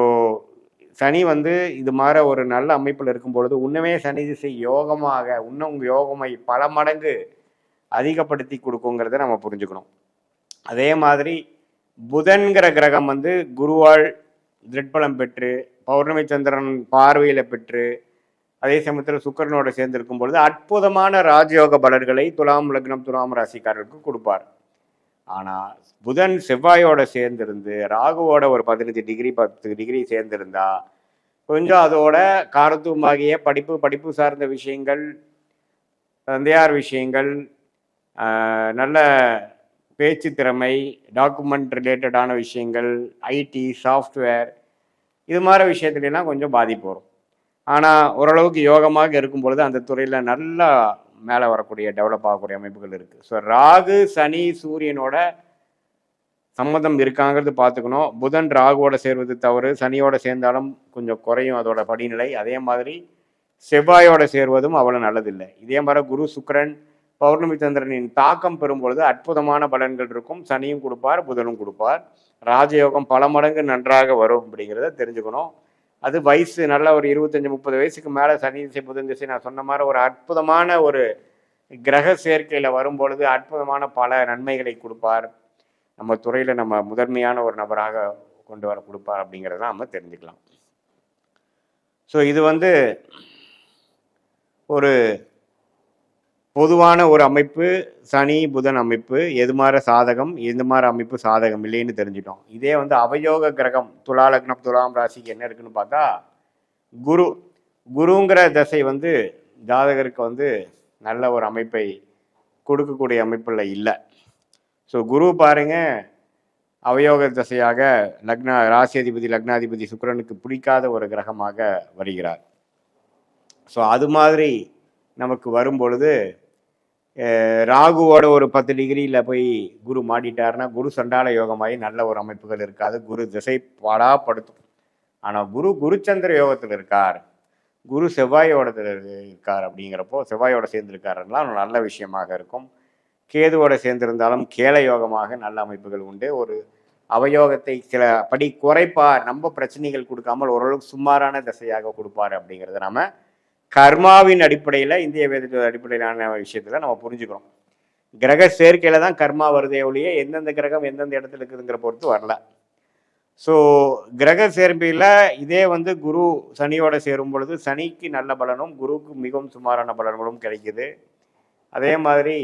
சனி வந்து இது மாதிரி ஒரு நல்ல அமைப்பில் இருக்கும் பொழுது இன்னுமே சனி திசை யோகமாக இன்னும் யோகமை பல மடங்கு அதிகப்படுத்தி கொடுக்குங்கிறத நம்ம புரிஞ்சுக்கணும். அதே மாதிரி புதன்கிற கிரகம் வந்து குருவால் திட்பலம் பெற்று பௌர்ணமி சந்திரன் பார்வையில் பெற்று அதே சமயத்தில் சுக்கரனோட சேர்ந்திருக்கும் பொழுது அற்புதமான ராஜயோக பலன்களை துலாம் லக்னம் துலாம் ராசிக்காரர்களுக்கு கொடுப்பார். ஆனால் புதன் செவ்வாயோட சேர்ந்திருந்து ராகுவோட ஒரு 15 டிகிரி 10 டிகிரி சேர்ந்திருந்தா கொஞ்சம் அதோட காரத்துவமாகிய படிப்பு சார்ந்த விஷயங்கள், தந்தையார் விஷயங்கள், நல்ல பேச்சு திறமை, டாக்குமெண்ட் ரிலேட்டடான விஷயங்கள், ஐடி, சாஃப்ட்வேர், இது மாதிரி விஷயத்துலலாம் கொஞ்சம் பாதிப்பு வரும். ஆனால் ஓரளவுக்கு யோகமாக இருக்கும் பொழுது அந்த துறையில் நல்லா மேலே வரக்கூடிய டெவலப் ஆகக்கூடிய அமைப்புகள் இருக்குது. ஸோ ராகு, சனி, சூரியனோட சம்மந்தம் இருக்காங்கிறது பார்த்துக்கணும். புதன் ராகுவோட சேர்வது தவறு, சனியோட சேர்ந்தாலும் கொஞ்சம் குறையும் அதோட படிநிலை. அதே மாதிரி செவ்வாயோட சேர்வதும் அவ்வளோ நல்லதில்லை. இதே மாதிரி குரு, சுக்கிரன், பௌர்ணமி சந்திரனின் தாக்கம் பெறும்பொழுது அற்புதமான பலன்கள் இருக்கும். சனியும் கொடுப்பார், புதனும் கொடுப்பார். ராஜயோகம் பல மடங்கு நன்றாக வரும் அப்படிங்கிறத தெரிஞ்சுக்கணும். அது வயசு நல்ல ஒரு 25-30 வயசுக்கு மேலே சனி திசை, புதன் திசை, நான் சொன்ன மாதிரி ஒரு அற்புதமான ஒரு கிரக சேர்க்கையில் வரும்பொழுது அற்புதமான பல நன்மைகளை கொடுப்பார். நம்ம துறையில் நம்ம முதன்மையான ஒரு நபராக கொண்டு வர கொடுப்பார் அப்படிங்கிறத நம்ம தெரிஞ்சுக்கலாம். ஸோ இது வந்து ஒரு பொதுவான ஒரு அமைப்பு. சனி புதன் அமைப்பு எது மாதிரி சாதகம், எது மாதிரி அமைப்பு சாதகம் இல்லைன்னு தெரிஞ்சிட்டோம். இதே வந்து அவயோக கிரகம் துலா லக்னம், துலாம் ராசிக்கு என்ன இருக்குன்னு பார்த்தா குருங்கிற தசை வந்து ஜாதகருக்கு வந்து நல்ல ஒரு அமைப்பை கொடுக்கக்கூடிய அமைப்பில் இல்லை. ஸோ குரு பாருங்க அவயோக தசையாக ராசி அதிபதி லக்னாதிபதி சுக்கிரனுக்கு பிடிக்காத ஒரு கிரகமாக வருகிறார். ஸோ அது மாதிரி நமக்கு வரும்பொழுது ராகுவோட ஒரு 10 டிகிரியில் போய் குரு மாட்டிட்டாருன்னா குரு சண்டால யோகமாகி நல்ல ஒரு அமைப்புகள் இருக்காது. குரு திசை பாடாப்படுத்தும். ஆனால் குருச்சந்திர யோகத்தில் இருக்கார், குரு செவ்வாயோட இருக்கார். அப்படிங்கிறப்போ செவ்வாயோட சேர்ந்திருக்காருன்னா நல்ல விஷயமாக இருக்கும். கேதுவோட சேர்ந்திருந்தாலும் கேல யோகமாக நல்ல அமைப்புகள் உண்டு. ஒரு அவயோகத்தை சில படி குறைப்பார், நம்ம பிரச்சனைகள் கொடுக்காமல் ஓரளவுக்கு சுமாரான திசையாக கொடுப்பார். அப்படிங்கிறத நம்ம கர்மாவின் அடிப்படையில், இந்திய வேதத்தோட அடிப்படையிலான விஷயத்தில் நம்ம புரிஞ்சுக்கிறோம். கிரக சேர்க்கையில் தான் கர்மா வருதே ஒழிய எந்தெந்த கிரகம் எந்தெந்த இடத்துல இருக்குதுங்கிற பொறுத்து வரல. ஸோ கிரக சேர்க்கையில் இதே வந்து குரு சனியோட சேரும் பொழுது சனிக்கு நல்ல பலனும் குருவுக்கு மிகவும் சுமாரான பலன்களும் கிடைக்குது. அதே மாதிரி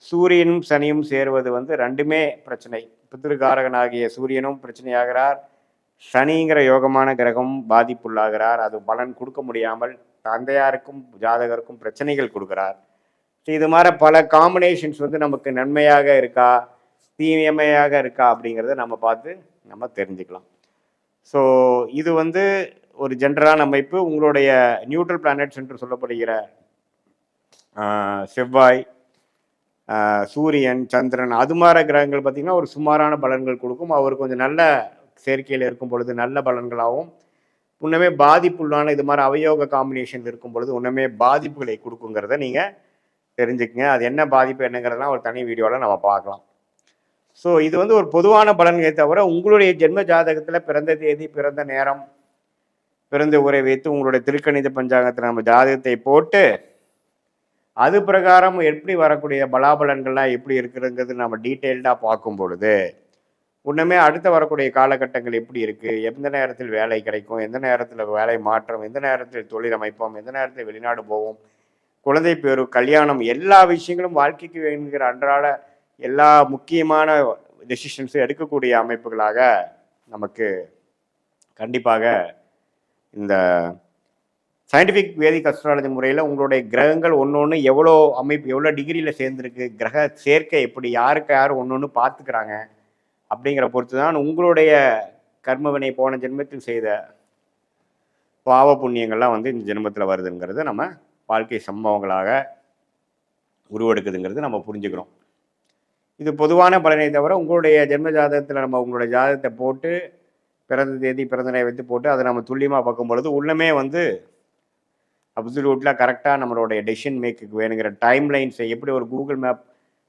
சூரியனும் சனியும் சேருவது வந்து ரெண்டுமே பிரச்சனை. பித்திருக்காரகனாகிய சூரியனும் பிரச்சனையாகிறார், சனிங்கிற யோகமான கிரகம் பாதிப்புள்ளாகிறார். அது பலன் கொடுக்க முடியாமல் தந்தையாருக்கும் ஜாதகருக்கும் பிரச்சனைகள் கொடுக்குறார். இது மாதிரி பல காம்பினேஷன்ஸ் வந்து நமக்கு நன்மையாக இருக்கா தீமையாக இருக்கா அப்படிங்கிறத நம்ம பார்த்து நம்ம தெரிஞ்சுக்கலாம். ஸோ இது வந்து ஒரு ஜென்ரலான அமைப்பு. உங்களுடைய நியூட்ரல் பிளானட்ஸ் என்று சொல்லப்படுகிற செவ்வாய், சூரியன், சந்திரன், அது மாதிரி கிரகங்கள் பார்த்திங்கன்னா ஒரு சுமாரான பலன்கள் கொடுக்கும். அவர் கொஞ்சம் நல்ல சேர்க்கையில் இருக்கும் பொழுது நல்ல பலன்களாகவும், இன்னுமே பாதிப்புள்ளான இது மாதிரி அவயோக காம்பினேஷன் இருக்கும் பொழுது இன்னுமே பாதிப்புகளை கொடுக்குங்கிறத நீங்கள் தெரிஞ்சுக்கங்க. அது என்ன பாதிப்பு என்னங்கிறதுலாம் ஒரு தனி வீடியோவில் நம்ம பார்க்கலாம். ஸோ இது வந்து ஒரு பொதுவான பலன்களை தவிர உங்களுடைய ஜென்ம ஜாதகத்தில் பிறந்த தேதி, பிறந்த நேரம், பிறந்த உரை வைத்து உங்களுடைய திருக்கணித பஞ்சாங்கத்தில் நம்ம ஜாதகத்தை போட்டு அது பிரகாரம் எப்படி வரக்கூடிய பலாபலன்கள்லாம் எப்படி இருக்குதுங்கிறது நம்ம டீட்டெயில்டாக பார்க்கும் பொழுது இன்னுமே அடுத்த வரக்கூடிய காலகட்டங்கள் எப்படி இருக்குது, எந்த நேரத்தில் வேலை கிடைக்கும், எந்த நேரத்தில் வேலை மாற்றம், எந்த நேரத்தில் தொழில் அமைப்போம், எந்த நேரத்தில் வெளிநாடு போவோம், குழந்தை பேரு, கல்யாணம், எல்லா விஷயங்களும் வாழ்க்கைக்கு வேணுங்கிற அன்றாட எல்லா முக்கியமான டெசிஷன்ஸும் எடுக்கக்கூடிய அமைப்புகளாக நமக்கு கண்டிப்பாக இந்த சயின்டிஃபிக் வேதிக் அஸ்ட்ராலஜி முறையில் உங்களுடைய கிரகங்கள் ஒன்று எவ்வளோ அமைப்பு எவ்வளோ டிகிரியில் சேர்ந்துருக்கு, கிரக சேர்க்கை எப்படி, யாருக்கு யார் ஒன்று பார்த்துக்கிறாங்க அப்படிங்கிற பொறுத்து தான் உங்களுடைய கர்மவினை போன ஜென்மத்தில் செய்த பாவ புண்ணியங்கள்லாம் வந்து இந்த ஜென்மத்தில் வருதுங்கிறது நம்ம வாழ்க்கை சம்பவங்களாக உருவெடுக்குதுங்கிறது நம்ம புரிஞ்சுக்கிறோம். இது பொதுவான பலனை தவிர உங்களுடைய ஜென்ம ஜாதகத்தில் நம்ம உங்களுடைய ஜாதகத்தை போட்டு பிறந்த தேதி பிறந்த நேரம் வைத்து போட்டு அதை நம்ம துல்லியமாக பார்க்கும் பொழுது உள்ளமே வந்து அப்சல்யூட்லாம் கரெக்டாக நம்மளுடைய டெசிஷன் மேக்குக்கு வேணுங்கிற டைம் லைன்ஸை எப்படி ஒரு கூகுள் மேப்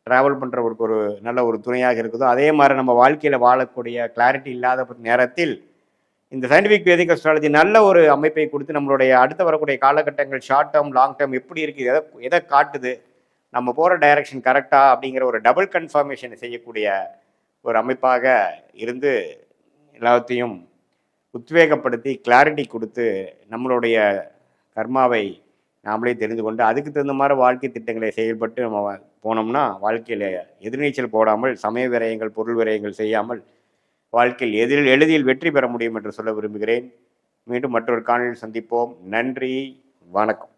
ட்ராவல் பண்ணுறவருக்கு ஒரு நல்ல ஒரு துணையாக இருக்குதோ அதே மாதிரி நம்ம வாழ்க்கையில் வாழக்கூடிய கிளாரிட்டி இல்லாத நேரத்தில் இந்த சயின்டிஃபிக் வேதிக் அஸ்ட்ராலஜி நல்ல ஒரு அமைப்பை கொடுத்து நம்மளுடைய அடுத்த வரக்கூடிய காலகட்டங்கள் ஷார்ட் டேர்ம் லாங் டேர்ம் எப்படி இருக்குது, எதை காட்டுது, நம்ம போகிற டைரக்ஷன் கரெக்டாக அப்படிங்கிற ஒரு டபுள் கன்ஃபர்மேஷனை செய்யக்கூடிய ஒரு அமைப்பாக இருந்து எல்லாத்தையும் உத்வேகப்படுத்தி கிளாரிட்டி கொடுத்து நம்மளுடைய கர்மாவை நாமளே தெரிந்து கொண்டு அதுக்கு தகுந்த மாதிரி வாழ்க்கை திட்டங்களை செயல்பட்டு நம்ம போனோம்னா வாழ்க்கையில் எதிர்நீச்சல் போடாமல் சமய விரயங்கள் பொருள் விரயங்கள் செய்யாமல் வாழ்க்கையில் எளிதில் வெற்றி பெற முடியும் என்று சொல்ல விரும்புகிறேன். மீண்டும் மற்றொரு காணொலியில் சந்திப்போம். நன்றி, வணக்கம்.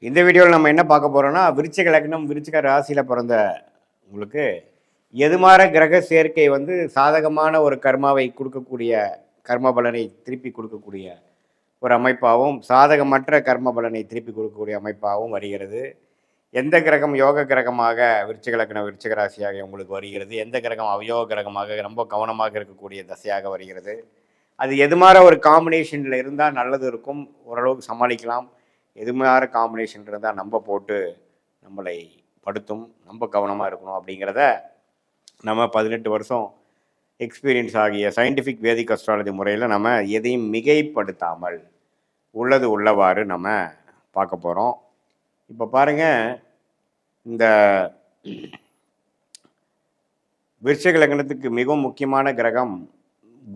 இந்த வீடியோவில் நம்ம என்ன பார்க்க போகிறோம்னா, விருச்சிக லக்னம் விருச்சிக ராசியில் பிறந்த உங்களுக்கு எதுமாற கிரக சேர்க்கை வந்து சாதகமான ஒரு கர்மாவை கொடுக்கக்கூடிய கர்ம பலனை திருப்பி கொடுக்கக்கூடிய ஒரு அமைப்பாகவும், சாதகமற்ற கர்ம பலனை திருப்பி கொடுக்கக்கூடிய அமைப்பாகவும் வருகிறது. எந்த கிரகம் யோக கிரகமாக விருச்சிக லக்னம் விருச்சிக ராசியாக உங்களுக்கு வருகிறது, எந்த கிரகம் அவயோக கிரகமாக ரொம்ப கவனமாக இருக்கக்கூடிய தசையாக வருகிறது, அது எதுமாற ஒரு காம்பினேஷனில் இருந்தால் நல்லது இருக்கும், ஓரளவுக்கு சமாளிக்கலாம். எதுமாற காம்பினேஷன் இருந்தால் நம்ம போட்டு நம்மளை படுத்தும், நம்ம கவனமாக இருக்கணும் அப்படிங்கிறத நம்ம 18 வருஷம் எக்ஸ்பீரியன்ஸ் ஆகிய சயின்டிஃபிக் வேதிக் அஸ்ட்ராலஜி முறையில் நம்ம எதையும் மிகைப்படுத்தாமல் உள்ளது உள்ளவாறு நம்ம பார்க்க போகிறோம். இப்போ பாருங்கள், இந்த விருச்சிக லக்னத்துக்கு மிகவும் முக்கியமான கிரகம்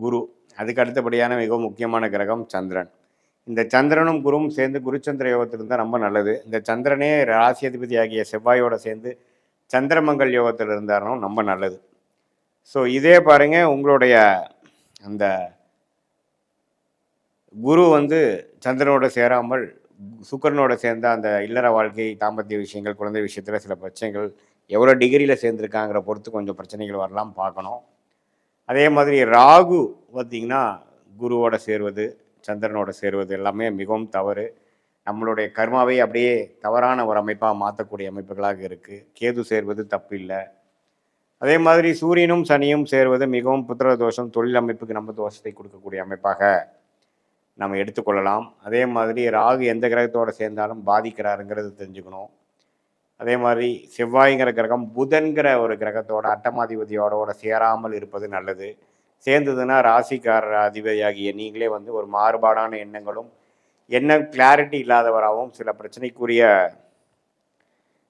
குரு, அதுக்கு அடுத்தபடியான மிகவும் முக்கியமான கிரகம் சந்திரன். இந்த சந்திரனும் குருவும் சேர்ந்து குருச்சந்திர யோகத்தில் இருந்தால் ரொம்ப நல்லது. இந்த சந்திரனே ராசி அதிபதி ஆகிய செவ்வாயோடு சேர்ந்து சந்திரமங்கல் யோகத்தில் இருந்தாலும் ரொம்ப நல்லது. ஸோ இதே பாருங்கள், உங்களுடைய அந்த குரு வந்து சந்திரனோட சேராமல் சுக்கிரனோட சேர்ந்த அந்த இல்லற வாழ்க்கை, தாம்பத்திய விஷயங்கள், குழந்தை விஷயத்தில் சில பிரச்சனைகள் எவ்வளோ டிகிரியில் சேர்ந்துருக்காங்கிற பொறுத்து கொஞ்சம் பிரச்சனைகள் வரலாம், பார்க்கணும். அதே மாதிரி ராகு பார்த்திங்கன்னா குருவோட சேருவது, சந்திரனோட சேருவது எல்லாமே மிகவும் தவறு. நம்மளுடைய கர்மாவை அப்படியே தவறான ஒரு அமைப்பாக மாற்றக்கூடிய அமைப்புகளாக இருக்குது. கேது சேர்வது தப்பு இல்லை. அதே மாதிரி சூரியனும் சனியும் சேருவது மிகவும் புத்திர தோஷம், தொழில் அமைப்புக்கு நம்ம தோஷத்தை கொடுக்கக்கூடிய அமைப்பாக நம்ம எடுத்துக்கொள்ளலாம். அதே மாதிரி ராகு எந்த கிரகத்தோடு சேர்ந்தாலும் பாதிக்கிறாருங்கிறது தெரிஞ்சுக்கணும். அதே மாதிரி செவ்வாய்ங்கிற கிரகம் புதன்கிற ஒரு கிரகத்தோட அட்டமாதிபதியோட சேராமல் இருப்பது நல்லது. சேர்ந்ததுன்னா ராசிக்கார அதிபதியாகிய நீங்களே வந்து ஒரு மாறுபாடான எண்ணங்களும் என்ன கிளாரிட்டி இல்லாதவராகவும் சில பிரச்சனைக்குரிய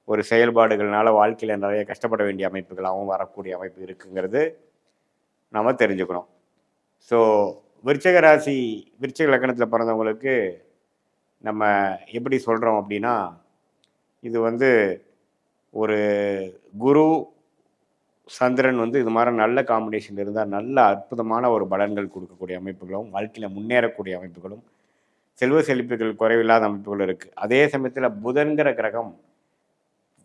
ஒரு செயல்பாடுகள்னால வாழ்க்கையில் நிறைய கஷ்டப்பட வேண்டிய அமைப்புகளாகவும் வரக்கூடிய அமைப்பு இருக்குங்கிறது நம்ம தெரிஞ்சுக்கணும். ஸோ விருச்சிக ராசி விருச்சிக லக்னத்தில் பிறந்தவங்களுக்கு நம்ம எப்படி சொல்கிறோம் அப்படின்னா, இது வந்து ஒரு குரு சந்திரன் வந்து இது மாதிரி நல்ல காம்பினேஷன் இருந்தால் நல்ல அற்புதமான ஒரு பலன்கள் கொடுக்கக்கூடிய அமைப்புகளும், வாழ்க்கையில் முன்னேறக்கூடிய அமைப்புகளும், செல்வ செழிப்புகள் குறைவில்லாத அமைப்புகளும் இருக்குது. அதே சமயத்தில் புதன்கிற கிரகம்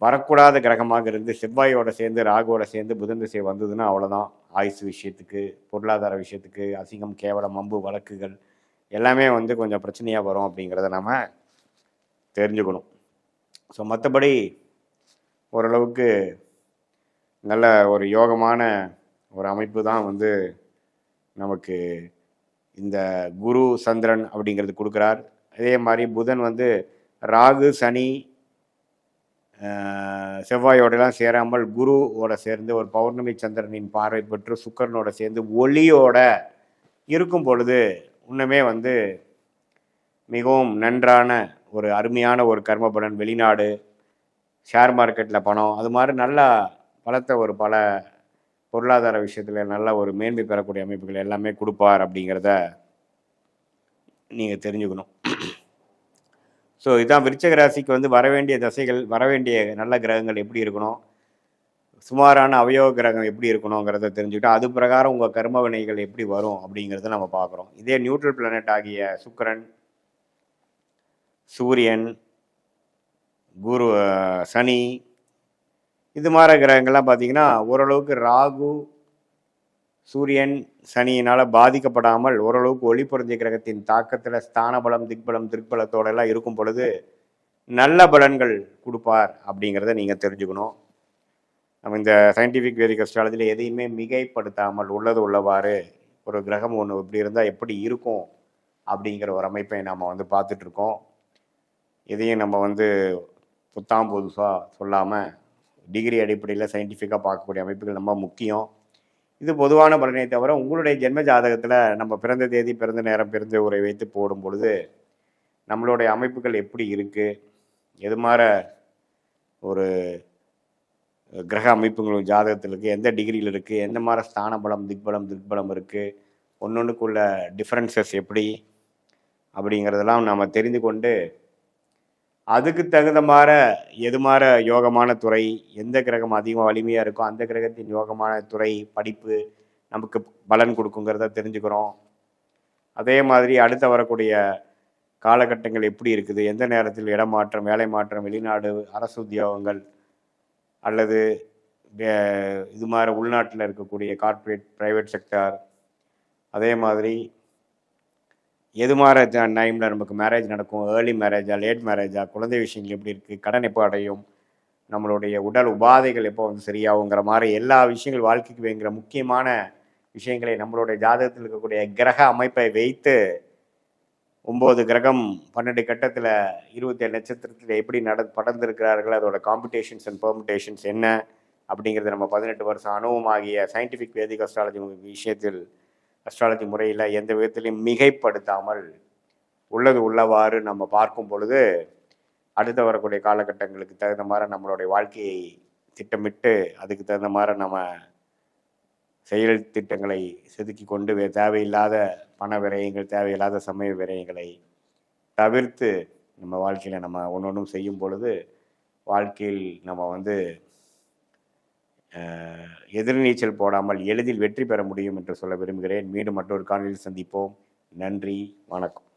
வரக்கூடாத கிரகமாக இருந்து செவ்வாயோட சேர்ந்து ராகுவோட சேர்ந்து புதன் திசை வந்ததுன்னா அவ்வளோதான். ஆயுசு விஷயத்துக்கு, பொருளாதார விஷயத்துக்கு, அசிங்கம் கேவலம் மம்பு வழக்குகள் எல்லாமே வந்து கொஞ்சம் பிரச்சனையாக வரும் அப்படிங்கிறத நம்ம தெரிஞ்சுக்கணும். ஸோ மற்றபடி ஓரளவுக்கு நல்ல ஒரு யோகமான ஒரு அமைப்பு தான் வந்து நமக்கு இந்த குரு சந்திரன் அப்படிங்கிறது கொடுக்குறார். அதே மாதிரி புதன் வந்து ராகு சனி செவ்வாயோடலாம் சேராமல் குருவோட சேர்ந்து ஒரு பௌர்ணமி சந்திரனின் பார்வை பெற்று சுக்கிரனோட சேர்ந்து ஒளியோட இருக்கும் பொழுது இன்னுமே வந்து மிகவும் நன்றான ஒரு அருமையான ஒரு கர்ம பலன், வெளிநாடு, ஷேர் மார்க்கெட்டில் பணம், அது மாதிரி நல்லா பலத்த ஒரு பல பொருளாதார விஷயத்தில் நல்ல ஒரு மேன்மை பெறக்கூடிய அமைப்புகள் எல்லாமே கொடுப்பார் அப்படிங்கிறத நீங்கள் தெரிஞ்சுக்கணும். ஸோ இதுதான் விருச்சிக ராசிக்கு வந்து வரவேண்டிய தசைகள், வரவேண்டிய நல்ல கிரகங்கள் எப்படி இருக்கணும், சுமாரான அவயோக கிரகம் எப்படி இருக்கணுங்கிறத தெரிஞ்சுக்கிட்டு அது பிரகாரம் உங்கள் கர்ம வினைகள் எப்படி வரும் அப்படிங்கிறத நம்ம பார்க்குறோம். இதே நியூட்ரல் பிளானட் ஆகிய சுக்கிரன், சூரியன், குரு, சனி, இது மாதிரி கிரகங்கள்லாம் பார்த்திங்கன்னா ஓரளவுக்கு ராகு சூரியன் சனியினால் பாதிக்கப்படாமல் ஓரளவுக்கு ஒளி பொருந்திய கிரகத்தின் தாக்கத்தில் ஸ்தான பலம், திக்பலம், திருப்பலத்தோடெல்லாம் இருக்கும் பொழுது நல்ல பலன்கள் கொடுப்பார் அப்படிங்கிறத நீங்கள் தெரிஞ்சுக்கணும். நம்ம இந்த சயின்டிஃபிக் வேதிக் அஸ்ட்ராலஜியில் எதையுமே மிகைப்படுத்தாமல் உள்ளது உள்ளவாறு ஒரு கிரகம் ஒன்று இப்படி இருந்தால் எப்படி இருக்கும் அப்படிங்கிற ஒரு அமைப்பை நம்ம வந்து பார்த்துட்ருக்கோம். எதையும் நம்ம வந்து புத்தாம் புதுசாக சொல்லாமல் டிகிரி அடிப்படையில் சயின்டிஃபிக்காக பார்க்கக்கூடிய அமைப்புகள் ரொம்ப முக்கியம். இது பொதுவான பலனை தவிர உங்களுடைய ஜென்ம ஜாதகத்தில் நம்ம பிறந்த தேதி, பிறந்த நேரம், பிறந்த உரை வைத்து போடும் பொழுது நம்மளுடைய அமைப்புகள் எப்படி இருக்குது, எது மாதிரி ஒரு கிரக அமைப்புகளும் ஜாதகத்தில் இருக்குது, எந்த டிகிரியில் இருக்குது, எந்த மாதிரி ஸ்தான பலம், திக்பலம் இருக்குது, ஒன்னொன்றுக்குள்ள டிஃப்ரென்சஸ் எப்படி அப்படிங்கிறதெல்லாம் நம்ம தெரிந்து கொண்டு அதுக்கு தகுந்த மாதிரி எது மாதிரி யோகமான துறை, எந்த கிரகம் அதிகமாக வலிமையாக இருக்கோ அந்த கிரகத்தின் யோகமான துறை படிப்பு நமக்கு பலன் கொடுக்குங்கிறத தெரிஞ்சுக்கிறோம். அதே மாதிரி அடுத்த வரக்கூடிய காலகட்டங்கள் எப்படி இருக்குது, எந்த நேரத்தில் இடமாற்றம், வேலை மாற்றம், வெளிநாடு, அரசு உத்தியோகங்கள் அல்லது இது மாதிரி உள்நாட்டில் இருக்கக்கூடிய கார்ப்பரேட் ப்ரைவேட் செக்டார், அதே மாதிரி எது மாதிரி டைமில் நமக்கு மேரேஜ் நடக்கும், ஏர்லி மேரேஜா லேட் மேரேஜா, குழந்தை விஷயங்கள் எப்படி இருக்குது, கடன் எப்போ அடையும், நம்மளுடைய உடல் உபாதைகள் எப்போ வந்து சரியாகுங்கிற மாதிரி எல்லா விஷயங்கள் வாழ்க்கைக்கு வேங்கிற முக்கியமான விஷயங்களை நம்மளுடைய ஜாதகத்தில் இருக்கக்கூடிய கிரக அமைப்பை வைத்து 9 கிரகம் 12 கட்டத்தில் 27 நட்சத்திரத்தில் எப்படி படர்ந்திருக்கிறார்கள், அதோட காம்படிஷன்ஸ் அண்ட் பெர்முடேஷன்ஸ் என்ன அப்படிங்கிறது நம்ம 18 வருஷம் அனுபவமாகிய சயின்டிஃபிக் வேதிக் அஸ்ட்ராலஜி விஷயத்தில் அஸ்ட்ராலஜி முறையில் எந்த விதத்திலையும் மிகைப்படுத்தாமல் உள்ளது உள்ளவாறு நம்ம பார்க்கும் பொழுது அடுத்த வரக்கூடிய காலகட்டங்களுக்கு தகுந்த மாதிரி நம்மளுடைய வாழ்க்கையை திட்டமிட்டு அதுக்கு தகுந்த மாதிரி நம்ம செயல் திட்டங்களை செதுக்கி கொண்டு தேவையில்லாத பண விரயங்கள், தேவையில்லாத சமய விரயங்களை தவிர்த்து நம்ம வாழ்க்கையில் நம்ம ஒன்றும் செய்யும் பொழுது வாழ்க்கையில் நம்ம வந்து எதிர்நீச்சல் போடாமல் எளிதில் வெற்றி பெற முடியும் என்று சொல்ல விரும்புகிறேன். மீண்டும் மற்றொரு காணொலியில் சந்திப்போம். நன்றி, வணக்கம்.